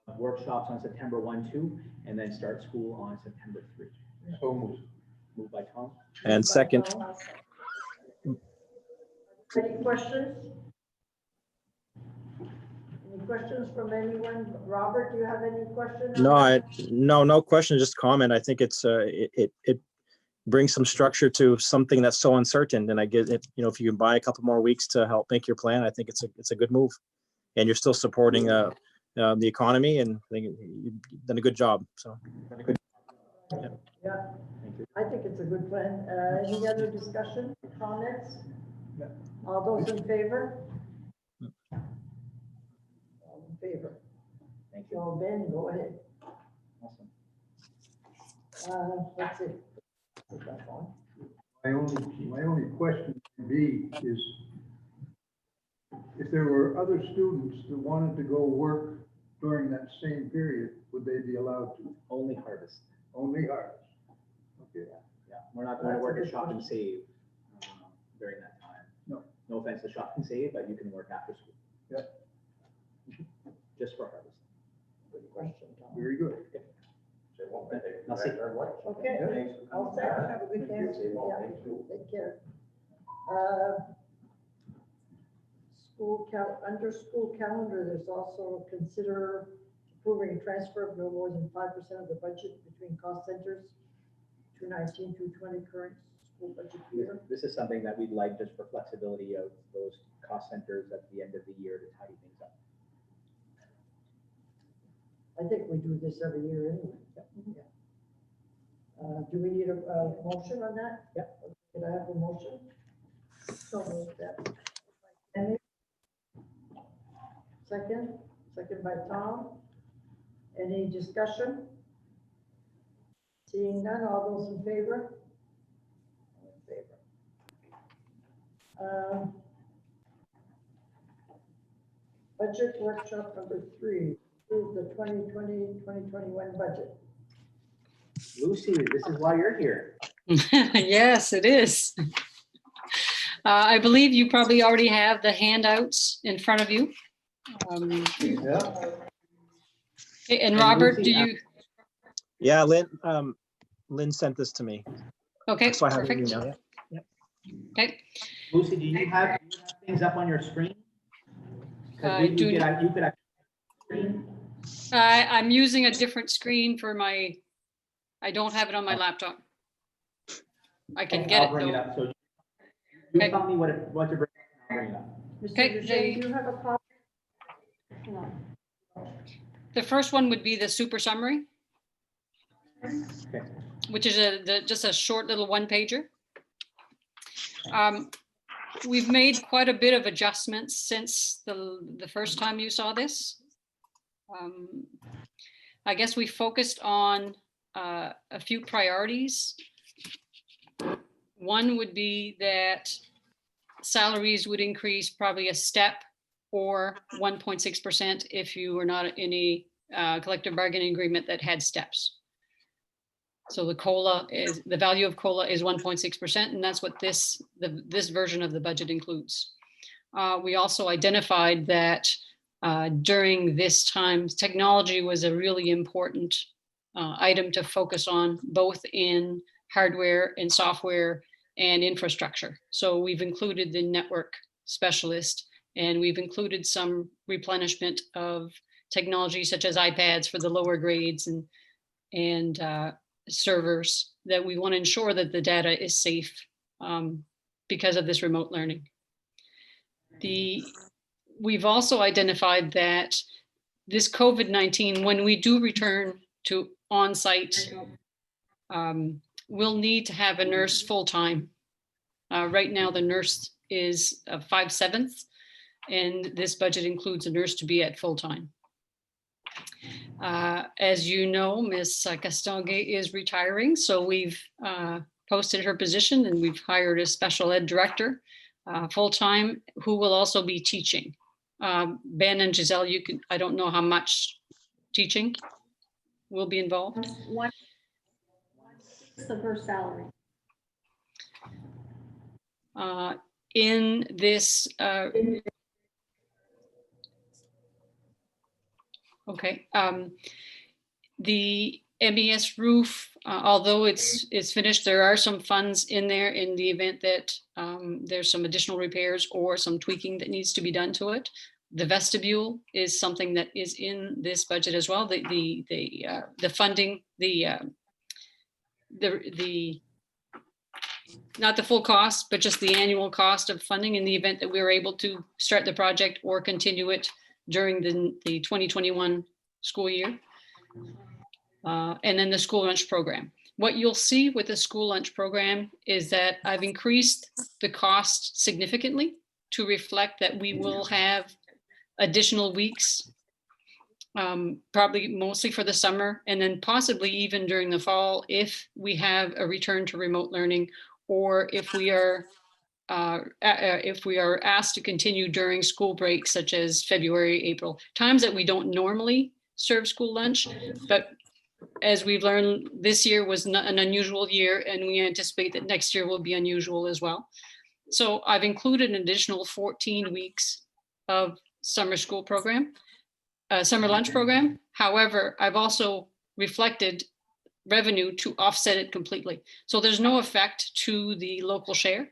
of workshops on September 1, 2, and then start school on September 3. So moved. Moved by Tom. And second. Any questions? Any questions from anyone? Robert, do you have any questions? No question, just comment. I think it's it brings some structure to something that's so uncertain. And I get it, if you can buy a couple more weeks to help make your plan, I think it's a good move. And you're still supporting the economy, and I think you've done a good job. So. Yeah, I think it's a good plan. Any other discussion, comments? All those in favor? All in favor. Thank you. So Ben, go ahead. Awesome. Let's see. Put that on. My only question would be is if there were other students that wanted to go work during that same period, would they be allowed to? Only harvest. Only ours? Okay. Yeah, we're not going to work at Shop and Save during that time. No. No offense to Shop and Save, but you can work after school. Yep. Just for harvest. Good question, Tom. Very good. I'll see. Okay, all set. Have a good day. Yeah, take care. Under school calendar, there's also consider approving a transfer of no more than 5% of the budget between cost centers, 2019 to 20 current school budget year. This is something that we'd like just for flexibility of those cost centers at the end of the year to tidy things up. I think we do this every year anyway. Yeah. Do we need a motion on that? Yep. Could I have a motion? So moved that. Any? Second by Tom. Any discussion? Seeing none, all those in favor? All in favor. Budget workshop number 3, approve the 2020-2021 budget. Lucy, this is why you're here. Yes, it is. I believe you probably already have the handouts in front of you. Yeah. And Robert, do you? Yeah, Lynn sent this to me. Okay, So I have it perfect. emailed. Yep. Okay. Lucy, do you have things up on your screen? 'Cause I you do. could actually screen. I'm using a different screen for my, I don't have it on my laptop. I can get I'll bring it though. up. So you Okay. tell me what you're bringing, I'll bring it up. Mr. Okay, Boucher, do you have a copy? Hang on. The first one would be the super summary, Okay. which is just a short little one pager. We've made quite a bit of adjustments since the first time you saw this. I guess we focused on a few priorities. One would be that salaries would increase probably a step or 1.6% if you were not in a collective bargaining agreement that had steps. So the value of COLA is 1.6%, and that's what this version of the budget includes. We also identified that during this time, technology was a really important item to focus on, both in hardware and software and infrastructure. So we've included the network specialist, and we've included some replenishment of technology such as iPads for the lower grades and servers, that we want to ensure that the data is safe because of this remote learning. We've also identified that this COVID-19, when we do return to on-site, we'll need to have a nurse full-time. Right now, the nurse is 5/7, and this budget includes a nurse to be at full-time. As you know, Ms. Castonguay is retiring, so we've posted her position, and we've hired a special ed director full-time who will also be teaching. Ben and Giselle, I don't know how much teaching will be involved. 1/6 of her salary. In this, okay, the MES roof, although it's finished, there are some funds in there in the event that there's some additional repairs or some tweaking that needs to be done to it. The vestibule is something that is in this budget as well. The funding, not the full cost, but just the annual cost of funding in the event that we were able to start the project or continue it during the 2021 school year. And then the school lunch program. What you'll see with the school lunch program is that I've increased the cost significantly to reflect that we will have additional weeks, probably mostly for the summer, and then possibly even during the fall if we have a return to remote learning, or if we are asked to continue during school breaks, such as February, April, times that we don't normally serve school lunch. But as we've learned, this year was not an unusual year, and we anticipate that next year will be unusual as well. So I've included an additional 14 weeks of summer school program, summer lunch program. However, I've also reflected revenue to offset it completely. So there's no effect to the local share.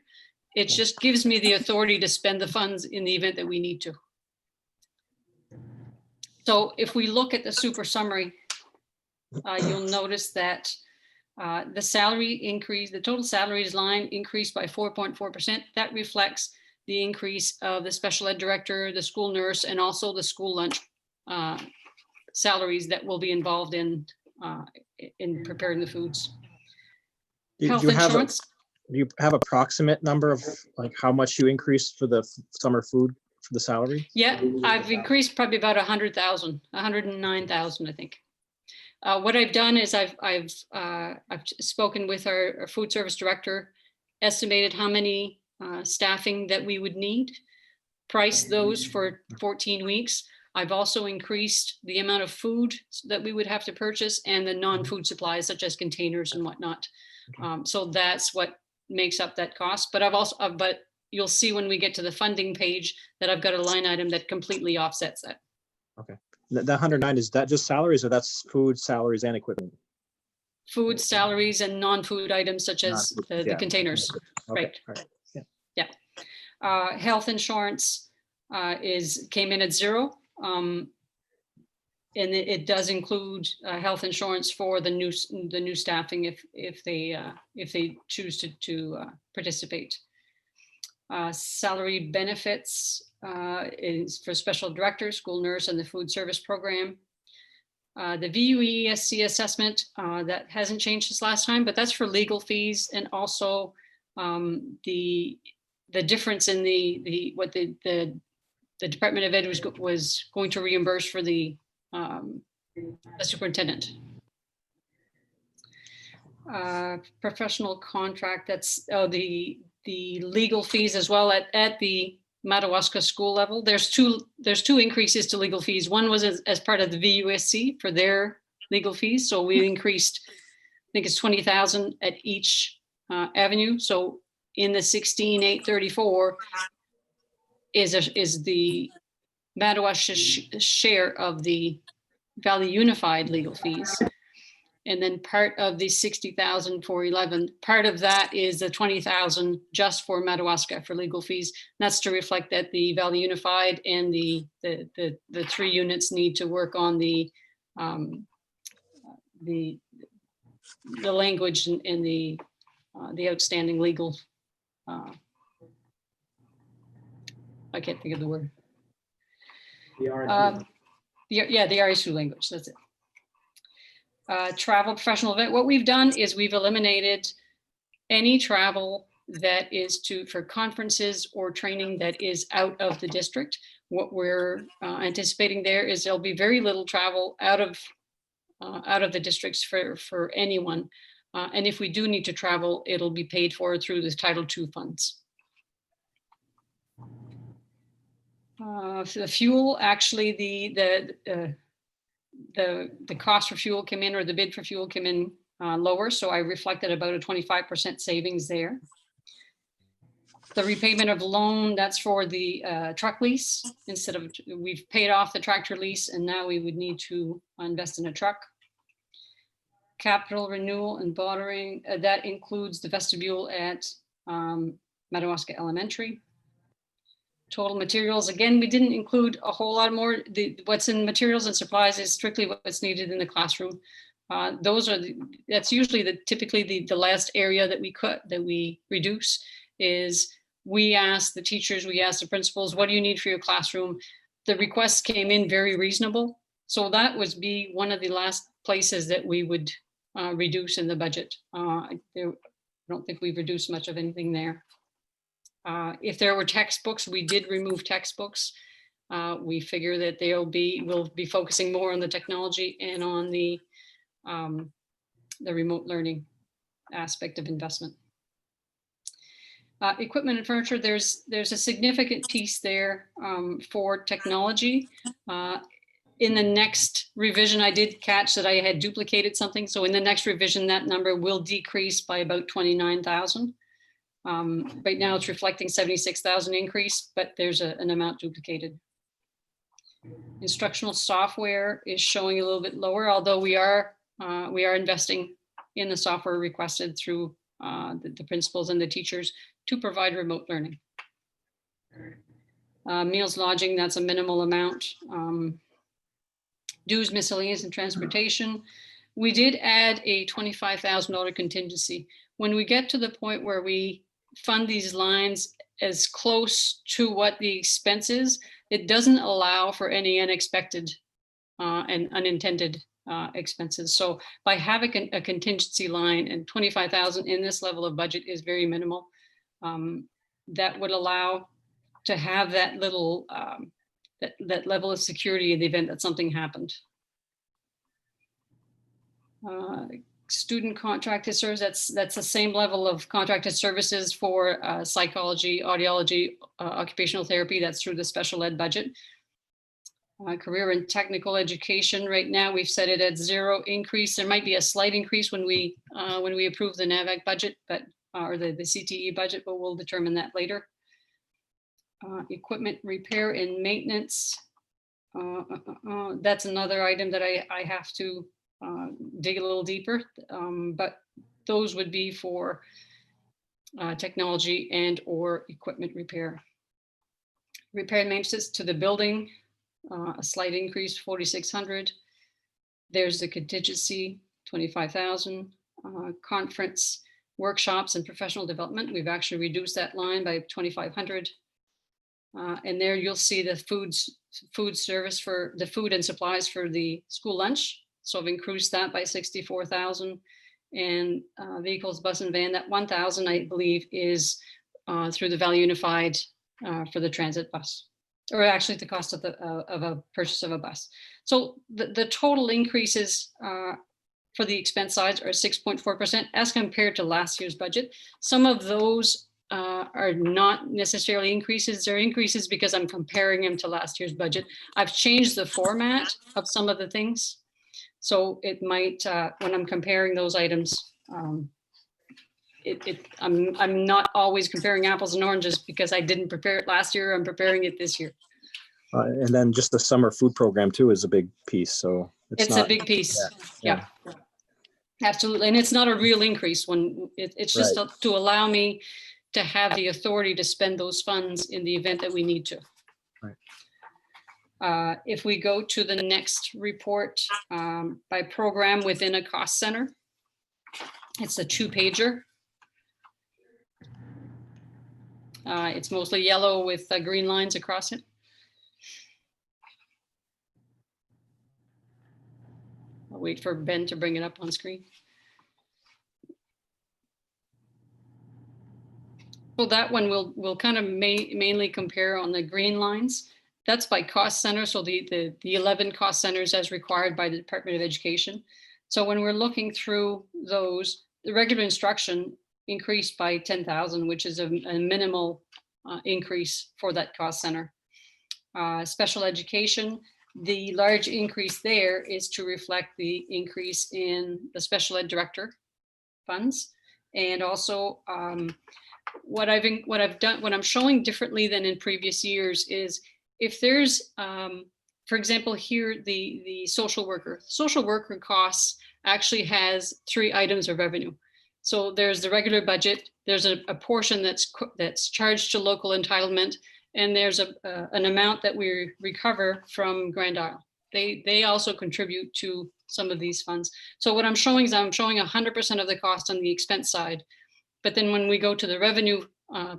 It just gives me the authority to spend the funds in the event that we need to. So if we look at the super summary, you'll notice that the salary increase, the total salaries line increased by 4.4%. That reflects the increase of the special ed director, the school nurse, and also the school lunch salaries that will be involved in preparing the foods. Health insurance. Do you have approximate number of like how much you increased for the summer food for the salary? Yeah, I've increased probably about 100,000, 109,000, I think. What I've done is I've spoken with our food service director, estimated how many staffing that we would need, priced those for 14 weeks. I've also increased the amount of food that we would have to purchase and the non-food supplies such as containers and whatnot. So that's what makes up that cost. But I've also, but you'll see when we get to the funding page that I've got a line item that completely offsets that. Okay. That 109, is that just salaries or that's food, salaries and equipment? Food, salaries, and non-food items such as Non-food, the yeah. containers. Okay, Right. all right. Yeah. Health insurance came in at 0. And it does include health insurance for the new staffing if they choose to participate. Salary benefits is for special director, school nurse, and the food service program. The VUESC assessment that hasn't changed since last time, but that's for legal fees, and also the difference in what the Department of Ed was going to reimburse for the superintendent. Professional contract, that's the legal fees as well at the Madawaska school level. There's two increases to legal fees. One was as part of the VUSC for their legal fees. So we increased, I think it's 20,000 at each avenue. So in the 16,834 is the Madawaska share of the Valley Unified legal fees. And then part of the 60,000 for 11, part of that is the 20,000 just for Madawaska for legal fees. And that's to reflect that the Valley Unified and the 3 units need to work on the language and the outstanding legal. I can't think of the word. The RSU. The RSU language. That's it. Travel professional event. What we've done is we've eliminated any travel that is for conferences or training that is out of the district. What we're anticipating there is there'll be very little travel out of the districts for anyone. And if we do need to travel, it'll be paid for through the Title II funds. For the fuel, actually, the cost for fuel came in, or the bid for fuel came in lower. So I reflected about a 25% savings there. The repayment of loan, that's for the truck lease. Instead of, we've paid off the tractor lease and now we would need to invest in a truck. Capital renewal and bordering, that includes the vestibule at Madawaska Elementary. Total materials, again, we didn't include a whole lot more. What's in materials and supplies is strictly what's needed in the classroom. That's usually typically the last area that we reduce is we ask the teachers, we ask the principals, what do you need for your classroom? The requests came in very reasonable. So that would be one of the last places that we would reduce in the budget. I don't think we've reduced much of anything there. If there were textbooks, we did remove textbooks. We figure that we'll be focusing more on the technology and on the remote learning aspect of investment. Equipment and furniture, there's a significant piece there for technology. In the next revision, I did catch that I had duplicated something. So in the next revision, that number will decrease by about 29,000. Right now it's reflecting 76,000 increase, but there's an amount duplicated. Instructional software is showing a little bit lower, although we are investing in the software requested through the principals and the teachers to provide remote learning. Meals, lodging, that's a minimal amount. Dues, miscellaneous, and transportation. We did add a $25,000 contingency. When we get to the point where we fund these lines as close to what the expense is, it doesn't allow for any unexpected and unintended expenses. So by having a contingency line, and 25,000 in this level of budget is very minimal, that would allow to have that little that level of security in the event that something happened. Student contracted services, that's the same level of contracted services for psychology, audiology, occupational therapy. That's through the special ed budget. Career and technical education, right now we've set it at 0 increase. There might be a slight increase when we approve the NAVAC budget, but or the CTE budget, but we'll determine that later. Equipment repair and maintenance. That's another item that I have to dig a little deeper, but those would be for technology and or equipment repair. Repair and maintenance to the building, a slight increase, 4,600. There's the contingency, 25,000. Conference, workshops and professional development. We've actually reduced that line by 2,500. And there you'll see the food service for the food and supplies for the school lunch. So I've increased that by 64,000. And vehicles, bus and van, that 1,000 I believe is through the Valley Unified for the transit bus, or actually the cost of a purchase of a bus. So the total increases for the expense sides are 6.4% as compared to last year's budget. Some of those are not necessarily increases. They're increases because I'm comparing them to last year's budget. I've changed the format of some of the things. So it might, when I'm comparing those items, I'm not always comparing apples and oranges because I didn't prepare it last year. I'm preparing it this year. And then just the summer food program too is a big piece. So it's a big piece. Yeah. Absolutely. And it's not a real increase when it's just right. to allow me to have the authority to spend those funds in the event that we need to. Right. If we go to the next report by program within a cost center, it's a 2-pager. It's mostly yellow with green lines across it. I'll wait for Ben to bring it up on screen. So that one we'll kind of mainly compare on the green lines. That's by cost center. So the 11 cost centers as required by the Department of Education. So when we're looking through those, the regular instruction increased by 10,000, which is a minimal increase for that cost center. Special education, the large increase there is to reflect the increase in the special ed director funds. And also what I'm showing differently than in previous years is if there's, for example, here, the social worker costs actually has 3 items of revenue. So there's the regular budget, there's a portion that's charged to local entitlement, and there's an amount that we recover from Grand Isle. They also contribute to some of these funds. So what I'm showing is I'm showing 100% of the cost on the expense side. But then when we go to the revenue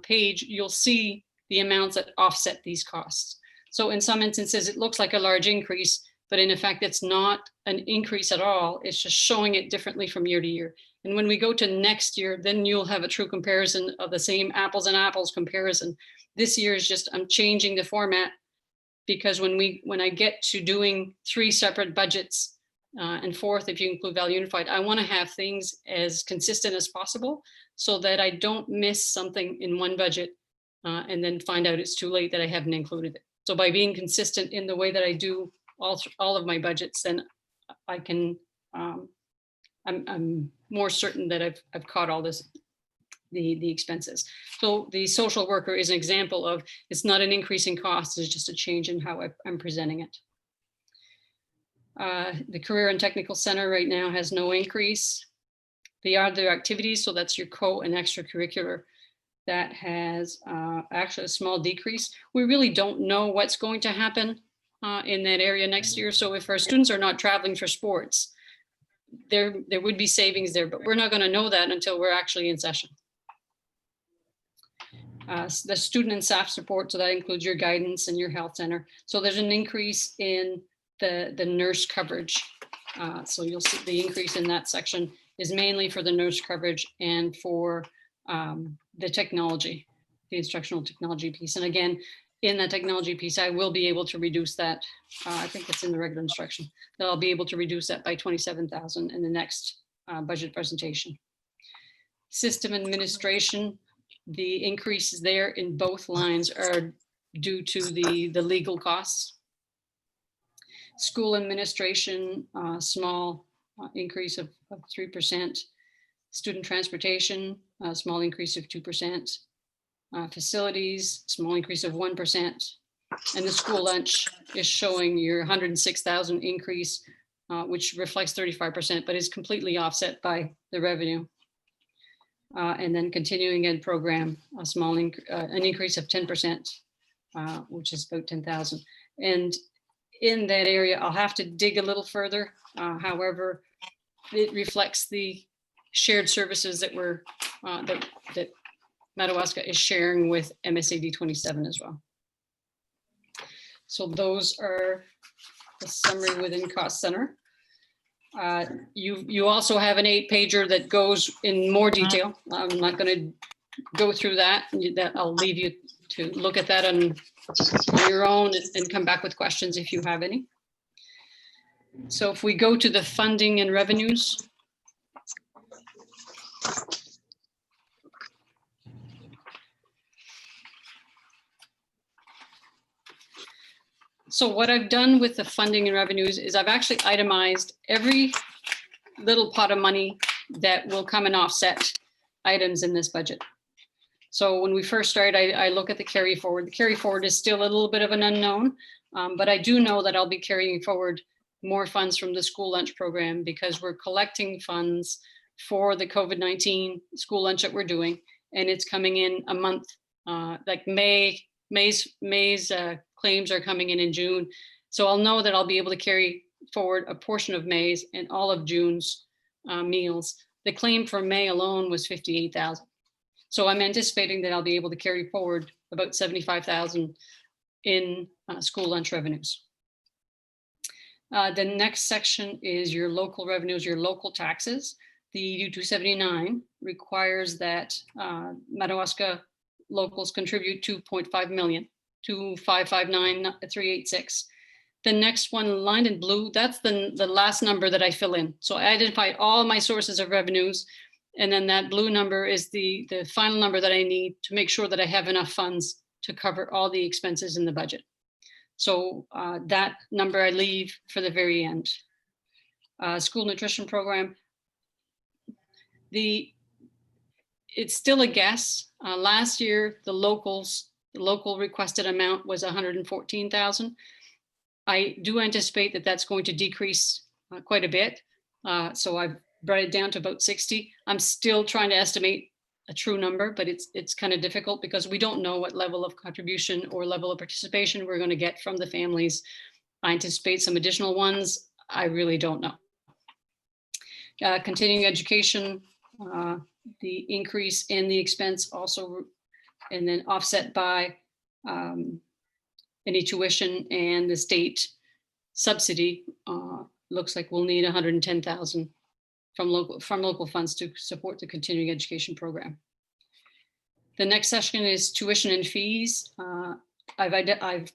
page, you'll see the amounts that offset these costs. So in some instances, it looks like a large increase, but in effect, it's not an increase at all. It's just showing it differently from year to year. And when we go to next year, then you'll have a true comparison of the same apples and apples comparison. This year is just, I'm changing the format because when I get to doing 3 separate budgets and 4th, if you include Valley Unified, I want to have things as consistent as possible so that I don't miss something in one budget and then find out it's too late that I haven't included it. So by being consistent in the way that I do all of my budgets, then I can, I'm more certain that I've caught all this, the expenses. So the social worker is an example of, it's not an increase in cost, it's just a change in how I'm presenting it. The Career and Technical Center right now has no increase. The other activities, so that's your co and extracurricular, that has actually a small decrease. We really don't know what's going to happen in that area next year. So if our students are not traveling for sports, there would be savings there, but we're not going to know that until we're actually in session. The student and staff support, so that includes your guidance and your health center. So there's an increase in the nurse coverage. So you'll see the increase in that section is mainly for the nurse coverage and for the technology, the instructional technology piece. And again, in the technology piece, I will be able to reduce that. I think it's in the regular instruction, that I'll be able to reduce that by 27,000 in the next budget presentation. System administration, the increases there in both lines are due to the legal costs. School administration, small increase of 3%. Student transportation, a small increase of 2%. Facilities, small increase of 1%. And the school lunch is showing your 106,000 increase, which reflects 35%, but is completely offset by the revenue. And then continuing ed program, a small an increase of 10%, which is about 10,000. And in that area, I'll have to dig a little further. However, it reflects the shared services that we're that Madawaska is sharing with MSAD 27 as well. So those are the summary within cost center. You also have an 8-pager that goes in more detail. I'm not going to go through that. I'll leave you to look at that on your own and come back with questions if you have any. So if we go to the funding and revenues. So what I've done with the funding and revenues is I've actually itemized every little pot of money that will come and offset items in this budget. So when we first started, I look at the carry forward. The carry forward is still a little bit of an unknown, but I do know that I'll be carrying forward more funds from the school lunch program because we're collecting funds for the COVID-19 school lunch that we're doing, and it's coming in a month, like May's claims are coming in June. So I'll know that I'll be able to carry forward a portion of May's and all of June's meals. The claim for May alone was 58,000. So I'm anticipating that I'll be able to carry forward about 75,000 in school lunch revenues. The next section is your local revenues, your local taxes. The U279 requires that Madawaska locals contribute 2.5 million to 559,386. The next one lined in blue, that's the last number that I fill in. So I identify all my sources of revenues, and then that blue number is the final number that I need to make sure that I have enough funds to cover all the expenses in the budget. So that number I leave for the very end. School nutrition program. It's still a guess. Last year, the local requested amount was 114,000. I do anticipate that that's going to decrease quite a bit. So I've brought it down to about 60. I'm still trying to estimate a true number, but it's kind of difficult because we don't know what level of contribution or level of participation we're going to get from the families. I anticipate some additional ones. I really don't know. Continuing education, the increase in the expense also, and then offset by any tuition and the state subsidy, looks like we'll need 110,000 from local funds to support the continuing education program. The next section is tuition and fees. I've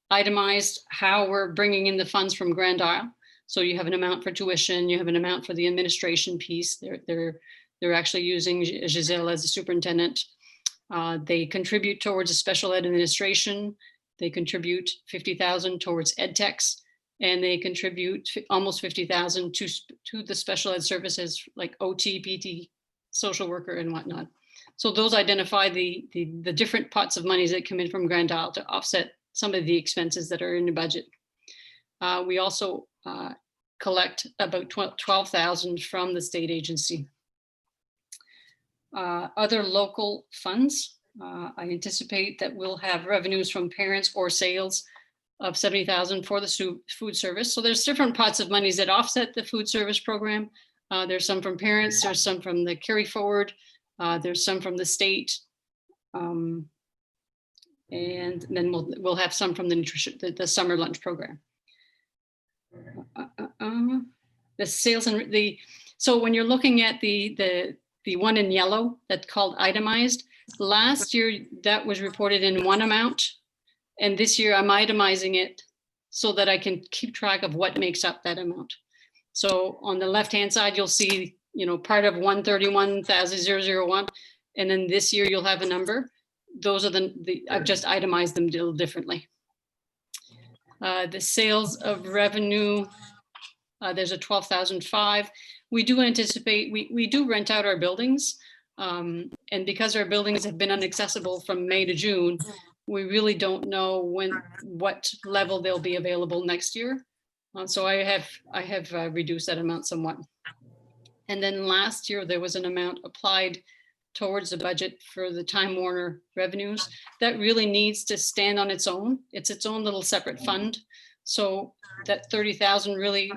itemized how we're bringing in the funds from Grand Isle. So you have an amount for tuition, you have an amount for the administration piece. They're actually using Giselle as a superintendent. They contribute towards a special ed administration. They contribute 50,000 towards ed techs, and they contribute almost 50,000 to the special ed services like OT, PT, social worker, and whatnot. So those identify the different pots of monies that come in from Grand Isle to offset some of the expenses that are in the budget. We also collect about 12,000 from the state agency. Other local funds, I anticipate that we'll have revenues from parents or sales of 70,000 for the food service. So there's different pots of monies that offset the food service program. There's some from parents, there's some from the carry forward, there's some from the state, and then we'll have some from the nutrition, the summer lunch program. The sales and so when you're looking at the one in yellow that's called itemized, last year that was reported in one amount, and this year I'm itemizing it so that I can keep track of what makes up that amount. So on the left-hand side, you'll see, part of 131,001, and then this year you'll have a number. Those are I've just itemized them a little differently. The sales of revenue, there's a 12,005. We do anticipate, we do rent out our buildings. And because our buildings have been inaccessible from May to June, we really don't know what level they'll be available next year. So I have reduced that amount somewhat. And then last year, there was an amount applied towards the budget for the Time Warner revenues that really needs to stand on its own. It's its own little separate fund. So that 30,000 really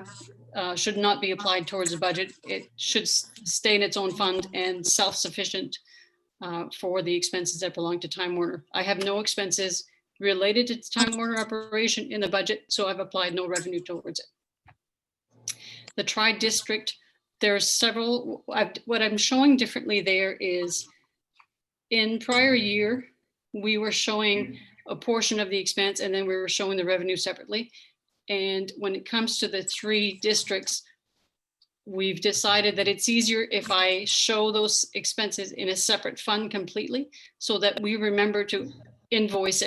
should not be applied towards the budget. It should stay in its own fund and self-sufficient for the expenses that belong to Time Warner. I have no expenses related to Time Warner operation in the budget, so I've applied no revenue towards it. The tri-district, there's several, what I'm showing differently there is in prior year, we were showing a portion of the expense and then we were showing the revenue separately. And when it comes to the 3 districts, we've decided that it's easier if I show those expenses in a separate fund completely so that we remember to invoice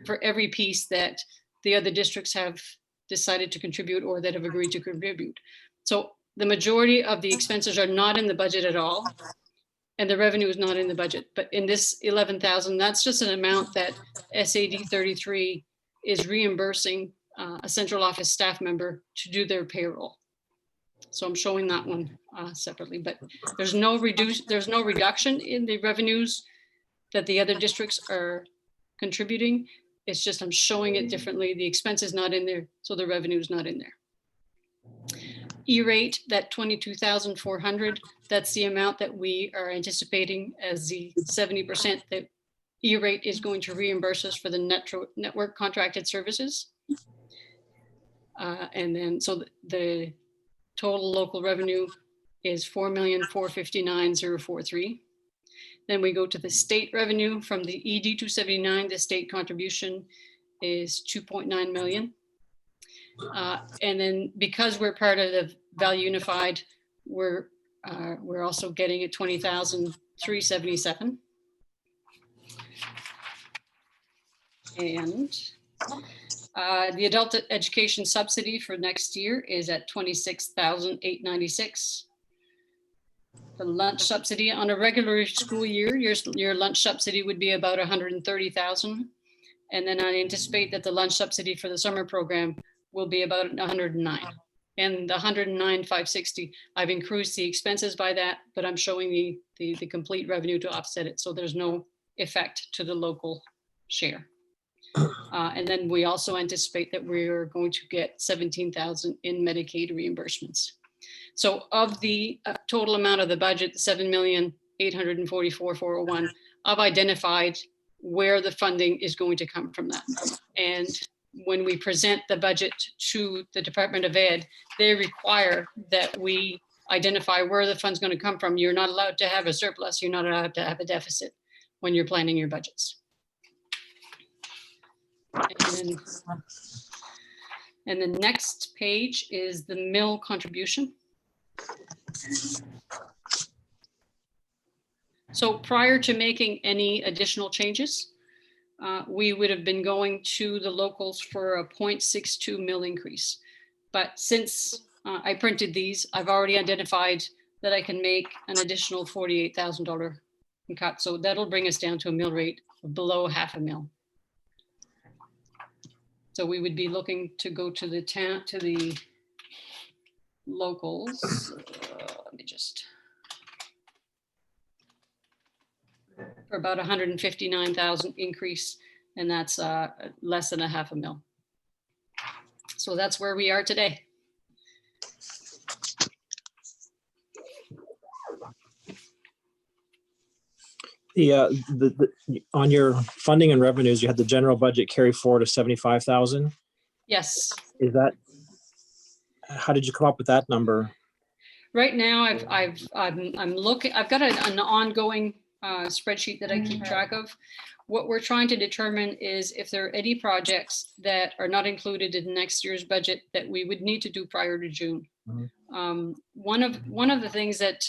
for every piece that the other districts have decided to contribute or that have agreed to contribute. So the majority of the expenses are not in the budget at all, and the revenue is not in the budget. But in this 11,000, that's just an amount that SAD 33 is reimbursing a central office staff member to do their payroll. So I'm showing that one separately, but there's no reduction in the revenues that the other districts are contributing. It's just I'm showing it differently. The expense is not in there, so the revenue is not in there. E-rate, that 22,400, that's the amount that we are anticipating as the 70% that E-rate is going to reimburse us for the network contracted services. And then, so the total local revenue is 4,459,043. Then we go to the state revenue from the ED 279, the state contribution is 2.9 million. And then because we're part of the Value Unified, we're also getting a 20,377. And the adult education subsidy for next year is at 26,896. The lunch subsidy on a regular school year, your lunch subsidy would be about 130,000. And then I anticipate that the lunch subsidy for the summer program will be about 109. And the 109,560, I've increased the expenses by that, but I'm showing the complete revenue to offset it. So there's no effect to the local share. And then we also anticipate that we're going to get 17,000 in Medicaid reimbursements. So of the total amount of the budget, 7,844,401, I've identified where the funding is going to come from that. And when we present the budget to the Department of Ed, they require that we identify where the fund's going to come from. You're not allowed to have a surplus. You're not allowed to have a deficit when you're planning your budgets. And the next page is the mill contribution. So prior to making any additional changes, we would have been going to the locals for a 0.62 mill increase. But since I printed these, I've already identified that I can make an additional $48,000 cut. So that'll bring us down to a mill rate of below $0.5 mil. So we would be looking to go to the town, to the locals. Let me just, for about 159,000 increase, and that's less than $0.5 mil. So that's where we are today. On your funding and revenues, you had the general budget carry forward of 75,000. Yes. Is that, how did you come up with that number? Right now, I'm looking. I've got an ongoing spreadsheet that I keep track of. What we're trying to determine is if there are any projects that are not included in next year's budget that we would need to do prior to June. Mm-hmm. One of the things that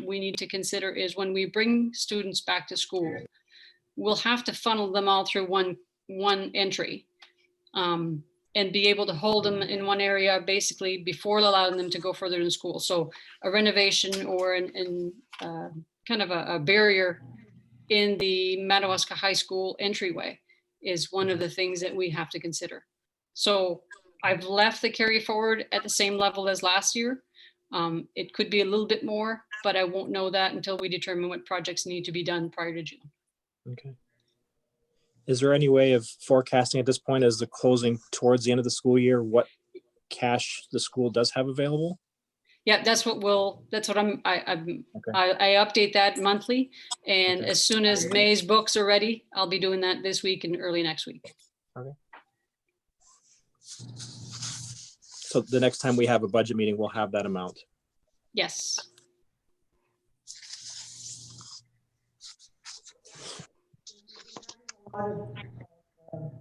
we need to consider is when we bring students back to school, we'll have to funnel them all through one entry and be able to hold them in one area basically before allowing them to go further in school. So a renovation or kind of a barrier in the Madawaska High School entryway is one of the things that we have to consider. So I've left the carry forward at the same level as last year. It could be a little bit more, but I won't know that until we determine what projects need to be done prior to June. Okay. Is there any way of forecasting at this point as the closing towards the end of the school year, what cash the school does have available? Yeah, that's what I update that monthly. And Okay. as soon as May's books are ready, I'll be doing that this week and early next week. Okay. So the next time we have a budget meeting, we'll have that amount. Yes. A lot of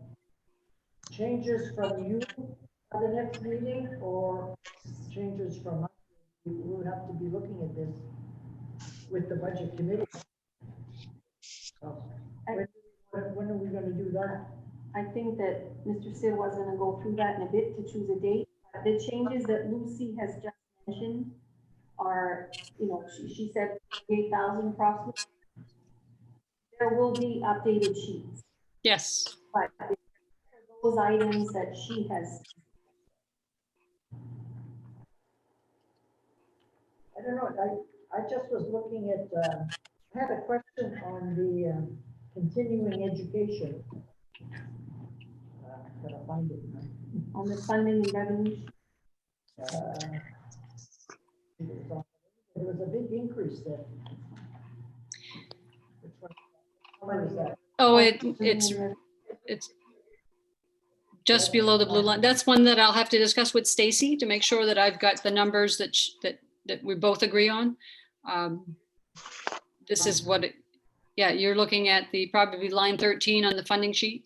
changes from you at the next meeting, or changes from us? We'll have to be looking at this with the budget committee. When are we gonna do that? I think that Mr. Sid was gonna go through that in a bit to choose a date. The changes that Lucy has just mentioned are, you know, she said 8,000 approximately. There will be updated sheets, Yes. but those items that she has. I don't know, I just was looking at, I had a question on the continuing education. Gotta find it now. On the funding and revenue. There was a big increase there. How much is that? Oh, it's just below the blue line. That's one that I'll have to discuss with Stacy to make sure that I've got the numbers that we both agree on. This is what yeah, you're looking at probably line 13 on the funding sheet.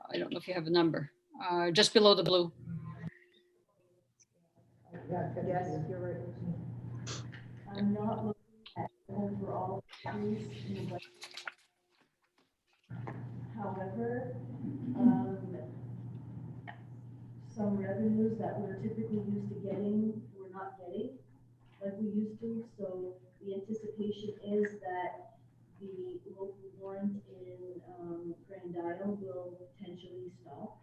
I don't know if you have a number, just below the blue. Yes, you're right. I'm not looking at overall increase in the budget. However, some revenues that we're typically used to getting, we're not getting like we used to. So the anticipation is that the local warrant in Grand Isle will potentially stop.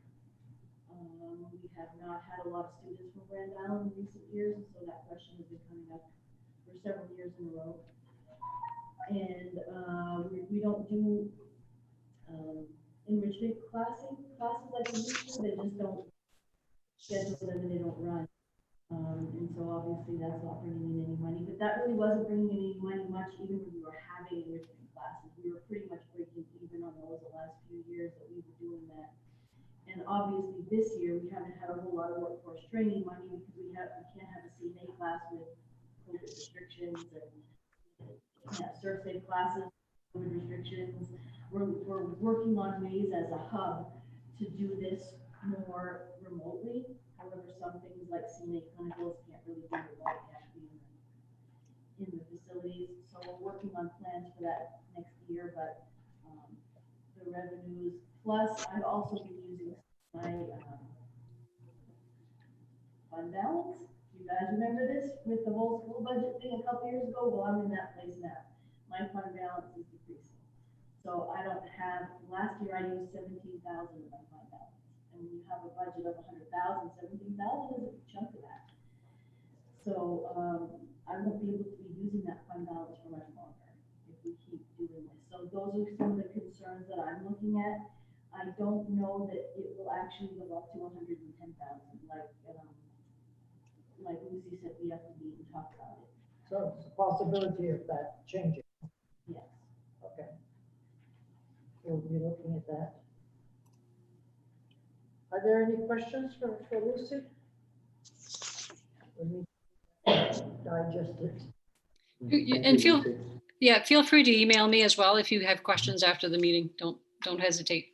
We have not had a lot of students from Grand Isle in recent years, and so that question has been coming up for several years in a row. And we don't do enrichment classes like we used to. They just don't schedule them and they don't run. And so obviously that's not bringing in any money, but that really wasn't bringing in any money much even when we were having enrichment classes. We were pretty much breaking even on those the last few years that we were doing that. And obviously this year we haven't had a whole lot of workforce training money because we can't have a CNA class with COVID restrictions, and can't have surf safe classes, COVID restrictions. We're working on ways as a hub to do this more remotely. However, some things like CNA clinicals can't really do remote, they have to be in the facilities. So we're working on plans for that next year, but the revenues, plus I've also been using my fund balance. Do you guys remember this with the whole school budget thing a couple years ago? Well, I'm in that place now. My fund balance is decreasing. So I don't have, last year I used 17,000 of my fund balance. And when you have a budget of 100,000, 17,000 is a big chunk of that. So I won't be able to be using that fund balance for much longer if we keep doing this. So those are some of the concerns that I'm looking at. I don't know that it will actually live up to 110,000, like Lucy said, we have to meet and talk about it. So it's a possibility of that changing. Yes. Okay. We'll be looking at that. Are there any questions for Lucy? Let me digest it. And feel free to email me as well if you have questions after the meeting. Don't hesitate.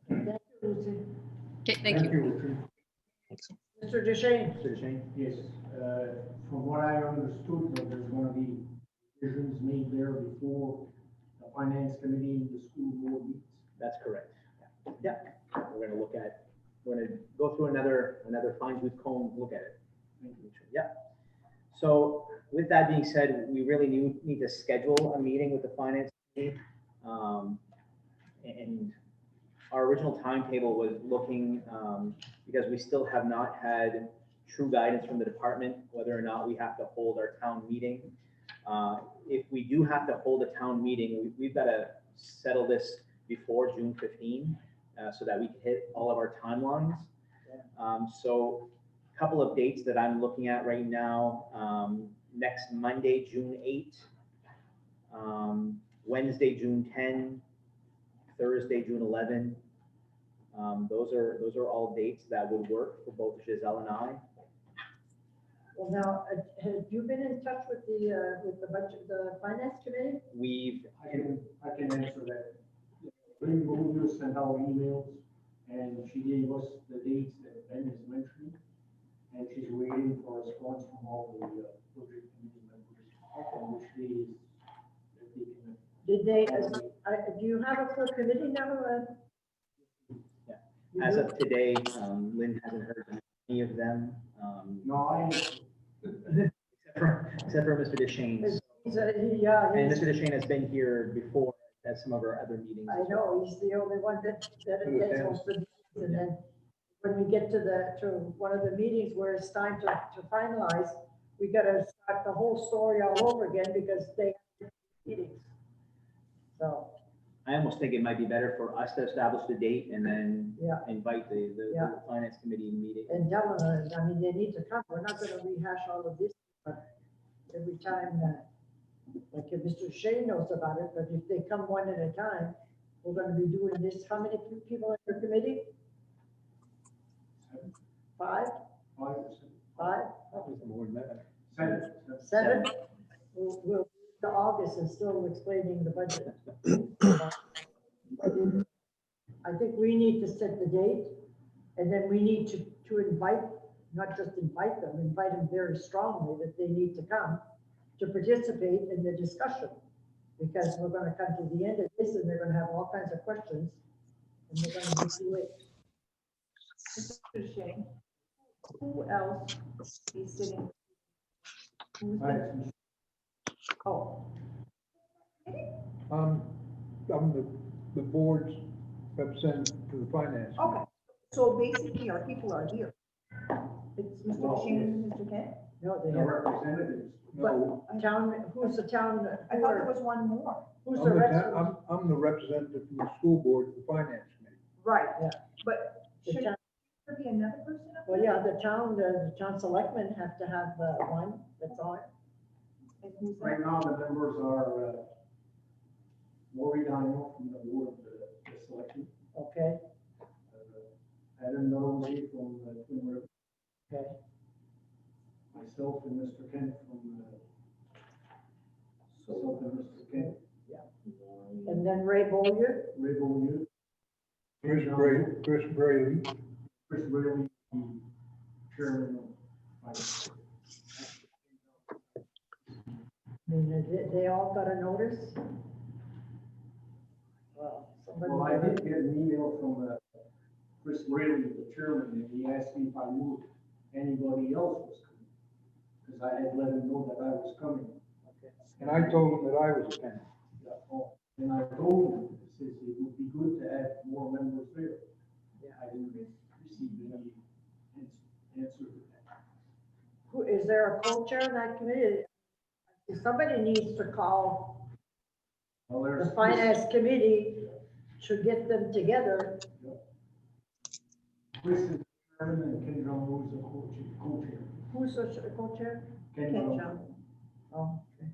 Thank you, Lucy. Okay, thank you. Mr. Deshane. Mr. Deshane? Yes, from what I understood, that there's gonna be decisions made there before the finance committee and the school board meets. That's correct. Yeah, we're gonna go through another fine tooth comb, look at it. Yeah. So with that being said, we really need to schedule a meeting with the finance committee. And our original timetable was looking, because we still have not had true guidance from the department, whether or not we have to hold our town meeting. If we do have to hold a town meeting, we've got to settle this before June 15, so that we can hit all of our timelines. So a couple of dates that I'm looking at right now, next Monday, June 8, Wednesday, June 10, Thursday, June 11. Those are all dates that would work for both Giselle and I. Well, now, have you been in touch with the budget, the finance committee? I can answer that. Lynn Gould sent out emails, and she gave us the dates that Ben is mentioning, and she's waiting for a response from all the project committee members on which days that they can. Did they, do you have a full committee now? As of today, Lynn hasn't heard from any of them. No, Except for Mr. Deshane. Yeah. And Mr. Deshane has been here before at some of our other meetings. I know, he's the only one that gets most of the, and then when we get to one of the meetings where it's time to finalize, we gotta start the whole story all over again because they have meetings. So. I almost think it might be better for us to establish the date and then Yeah. invite the finance committee meeting. And tell them, I mean, they need to come, we're not gonna rehash all of this, but every time, like if Mr. Shea knows about it, but if they come one at a time, we're gonna be doing this, how many people in your committee? 5? 5? Seven? We'll to August and still explaining the budget. I think we need to set the date, and then we need to invite, not just invite them very strongly that they need to come to participate in the discussion. Because we're gonna come to the end of this and they're gonna have all kinds of questions, and they're gonna be too late. Mr. Shane, who else is sitting? Who's the- Oh. I'm the board's representative to the finance. Okay, so basically our people are here. It's Mr. Shane and Mr. Kent? No, they The have, representatives. No, who's the town? I thought there was one more. Who's I'm the the, representative? I'm the representative from the school board to the finance committee. Right, Yeah. but The should town- there be another person up Well, there? yeah, the town selectmen have to have one, that's all. And who's that? Right now, the members are Lori Dino from the board, the selection, Okay, Adam Nosey from the Twin River, okay. myself and Mr. Kent from myself and Mr. Kent, And then Ray Bollier, River Youth, Chris Braley. Chris Riley, the chairman of finance. I mean, they all got a notice? Well, somebody. Well, I did get an email from Chris Riley, the chairman, and he asked me if I knew anybody else was coming. Because I had let him know that I was coming. Okay. And I told him that I was attending. And I told him, it says it would be good to add more members there. Yeah. I didn't receive any answer to that. Who, is there a co-chair of that committee? Somebody needs to call Well, there's the finance committee to get them together. Chris is the chairman and Ken Jong is the co-chair. Who's the co-chair? Ken Ken Jong. Jong. Oh, okay.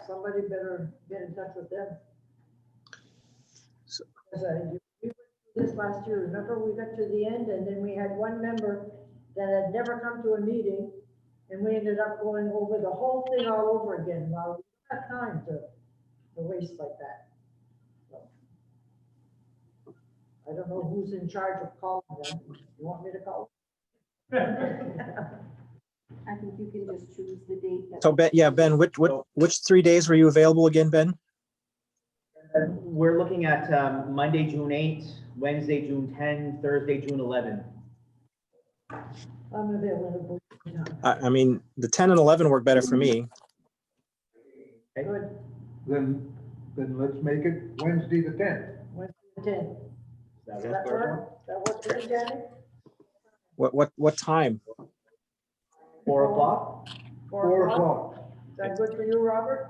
Somebody better get in touch with them. So- We went through this last year, remember, we got to the end and then we had one member that had never come to a meeting and we ended up going over the whole thing all over again. Well, we don't have time to waste like that. So, I don't know who's in charge of calling them. You want me to call? I think you can just choose the date. that- So Ben, which 3 days were you available again, Ben? We're looking at Monday, June 8, Wednesday, June 10, Thursday, June 11. I'm available. I mean, the 10 and 11 work better for me. Good, Then let's make it Wednesday the 10th. Wednesday the 10th. Does Does that that work for everyone? work? That work for you, Danny? What time? 4 o'clock? 4 o'clock. Is that good for you, Robert?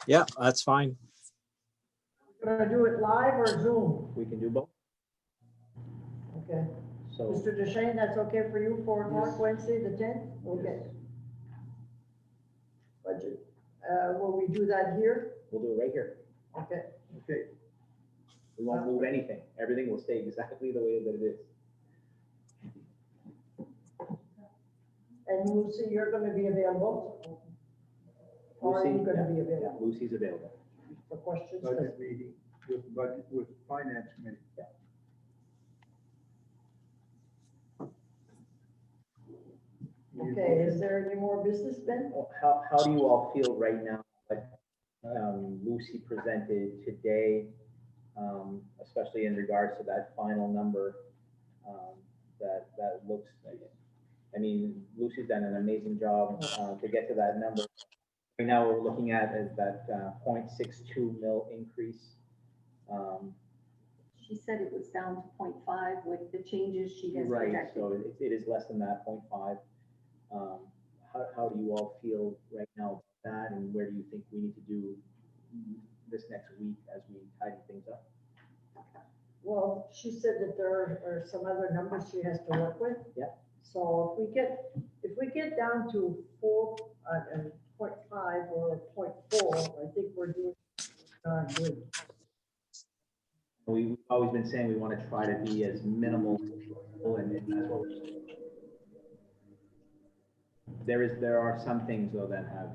Yeah, that's fine. Gonna do it live or Zoom? We can do both. Okay. So Mr. DeShane, that's okay for you, 4 o'clock Wednesday, the 10th? Okay. Budget. Will we do that here? we'll do it right here. Okay. Okay. We won't move anything. Everything will stay exactly the way that it is. And Lucy, you're gonna be available? Or are you Lucy, gonna yeah, be yeah, available Lucy's available. for questions? Budget meeting with finance committee. Okay, is there any more business, Ben? Well, how do you all feel right now? Like Lucy presented today, especially in regards to that final number, that looks like it. I mean, Lucy's done an amazing job to get to that number. Right now, we're looking at is that 0.62 mil increase. She said it was down to 0.5 with the changes she has Right, projected. so it is less than that 0.5. How do you all feel right now about that, and where do you think we need to do this next week as we tidy things up? Well, she said that there are some other numbers she has to work with. Yeah. So if we get down to 0.5 or 0.4, I think we're doing good. We've always been saying we want to try to be as minimal, and that's what we're. There are some things though that have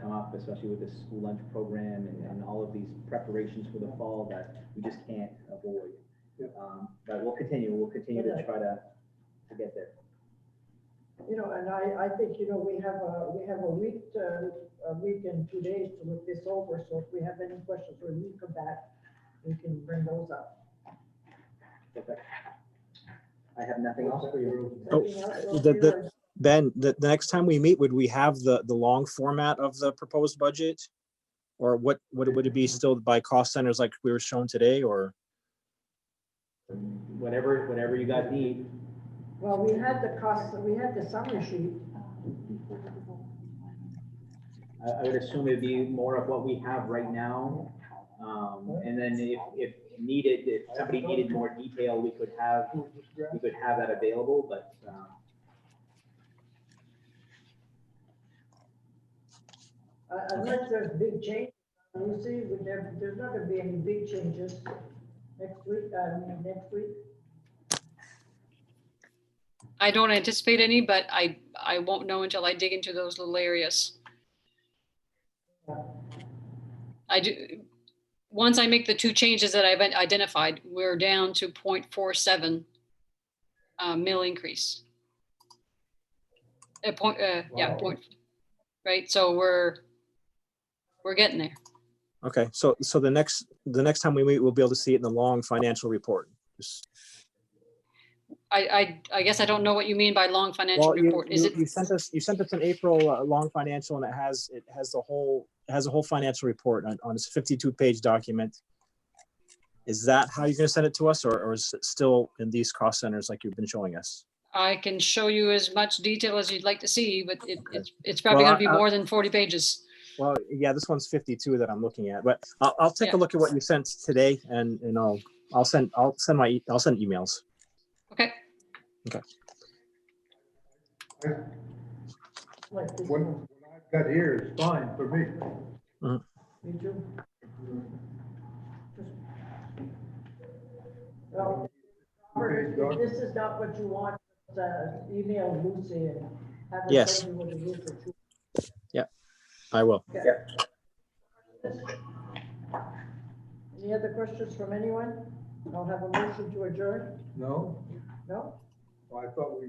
come up, especially with the school lunch program and all of these preparations for the fall that we just can't avoid. But we'll continue to try to get there. You know, and I think, you know, we have a week and 2 days to look this over. So if we have any questions or you come back, we can bring those up. Okay. I have nothing else for you. Oh, Anything else? Ben, the next time we meet, would we have the long format of the proposed budget? Or would it be still by cost centers like we were shown today, or? Whatever you guys need. Well, we had the summary sheet. I would assume it'd be more of what we have right now. And then if needed, if somebody needed more detail, we could have that available, but, Unless there's big change, Lucy, there's not gonna be any big changes next week. I don't anticipate any, but I won't know until I dig into those little areas. I do, once I make the 2 changes that I've identified, we're down to 0.47 mil increase. Right, so we're getting there. Okay, so the next time we meet, we'll be able to see it in the long financial report. I guess I don't know what you mean by long financial report. You sent us in April long financial, and it has a whole financial report on this 52-page document. Is that how you're going to send it to us, or is it still in these cost centers like you've been showing us? I can show you as much detail as you'd like to see, but it's probably going to be more than 40 pages. Well, yeah, this one's 52 that I'm looking at, but I'll take a look at what you sent today, and I'll send emails. Okay. Okay. What I've got here is fine for me. Me too. Well, Robert, if this is not what you want, email Lucy and have her Yes. send you what it is for 2. Yeah, I will. Okay. Any other questions from anyone? I'll have a motion to adjourn. No? No? Well, I thought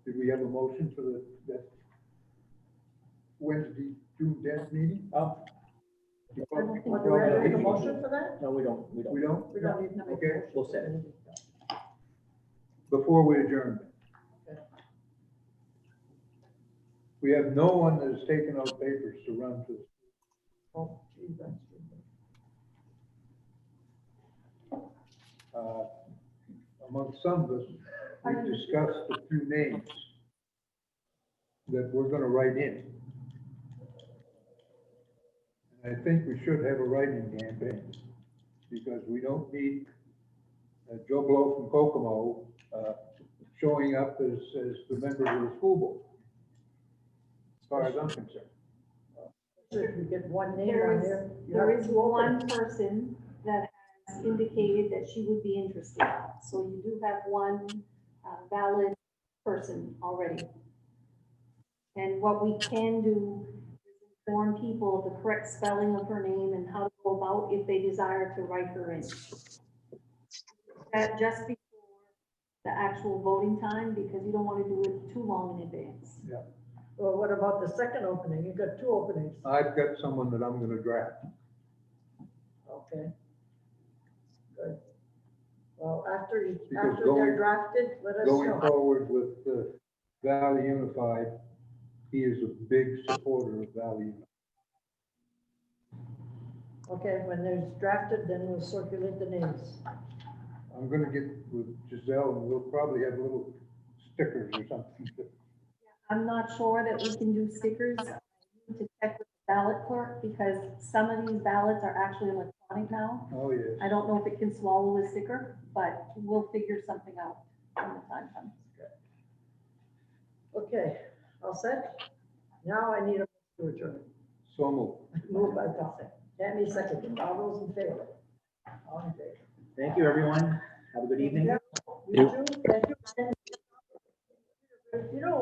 did we have a motion for that Wednesday, June 10th meeting? Oh. Do we have to make a motion for that? No, we don't. We don't? We don't need to make a Okay. motion. We'll set it. Before we adjourn. We have no one that has taken out papers to run to. Oh, gee, that's good. Among some of us, we discussed a few names that we're gonna write in. And I think we should have a writing campaign, because we don't need Joe Blow from Kokomo showing up as the members of the school board, as far as I'm concerned. If you get one name There on is, there. you there have is two openings. one person that has indicated that she would be interested. So you do have one valid person already. And what we can do is inform people of the correct spelling of her name and how to go about if they desire to write her in. That just before the actual voting time, because you don't want to do it too long in advance. Yeah. Well, what about the second opening? You've got two openings. I've got someone that I'm gonna draft. Okay. Good. Well, after Because they're going- drafted, let us Going know. forward with Valley Unified, he is a big supporter of Valley Unified. Okay, when they're drafted, then we'll circulate the names. I'm gonna get with Giselle and we'll probably have little stickers or something. I'm not sure that we can do stickers. I need to check with the ballot clerk because some of these ballots are actually electronic now. Oh, yes. I don't know if it can swallow a sticker, but we'll figure something out when the time comes. Okay, all set? Now I need a motion to adjourn. So moved. Move by Tom. Tammy seconded. All those in favor? All in favor. Thank you, everyone. Have a good evening. You too. Thank you.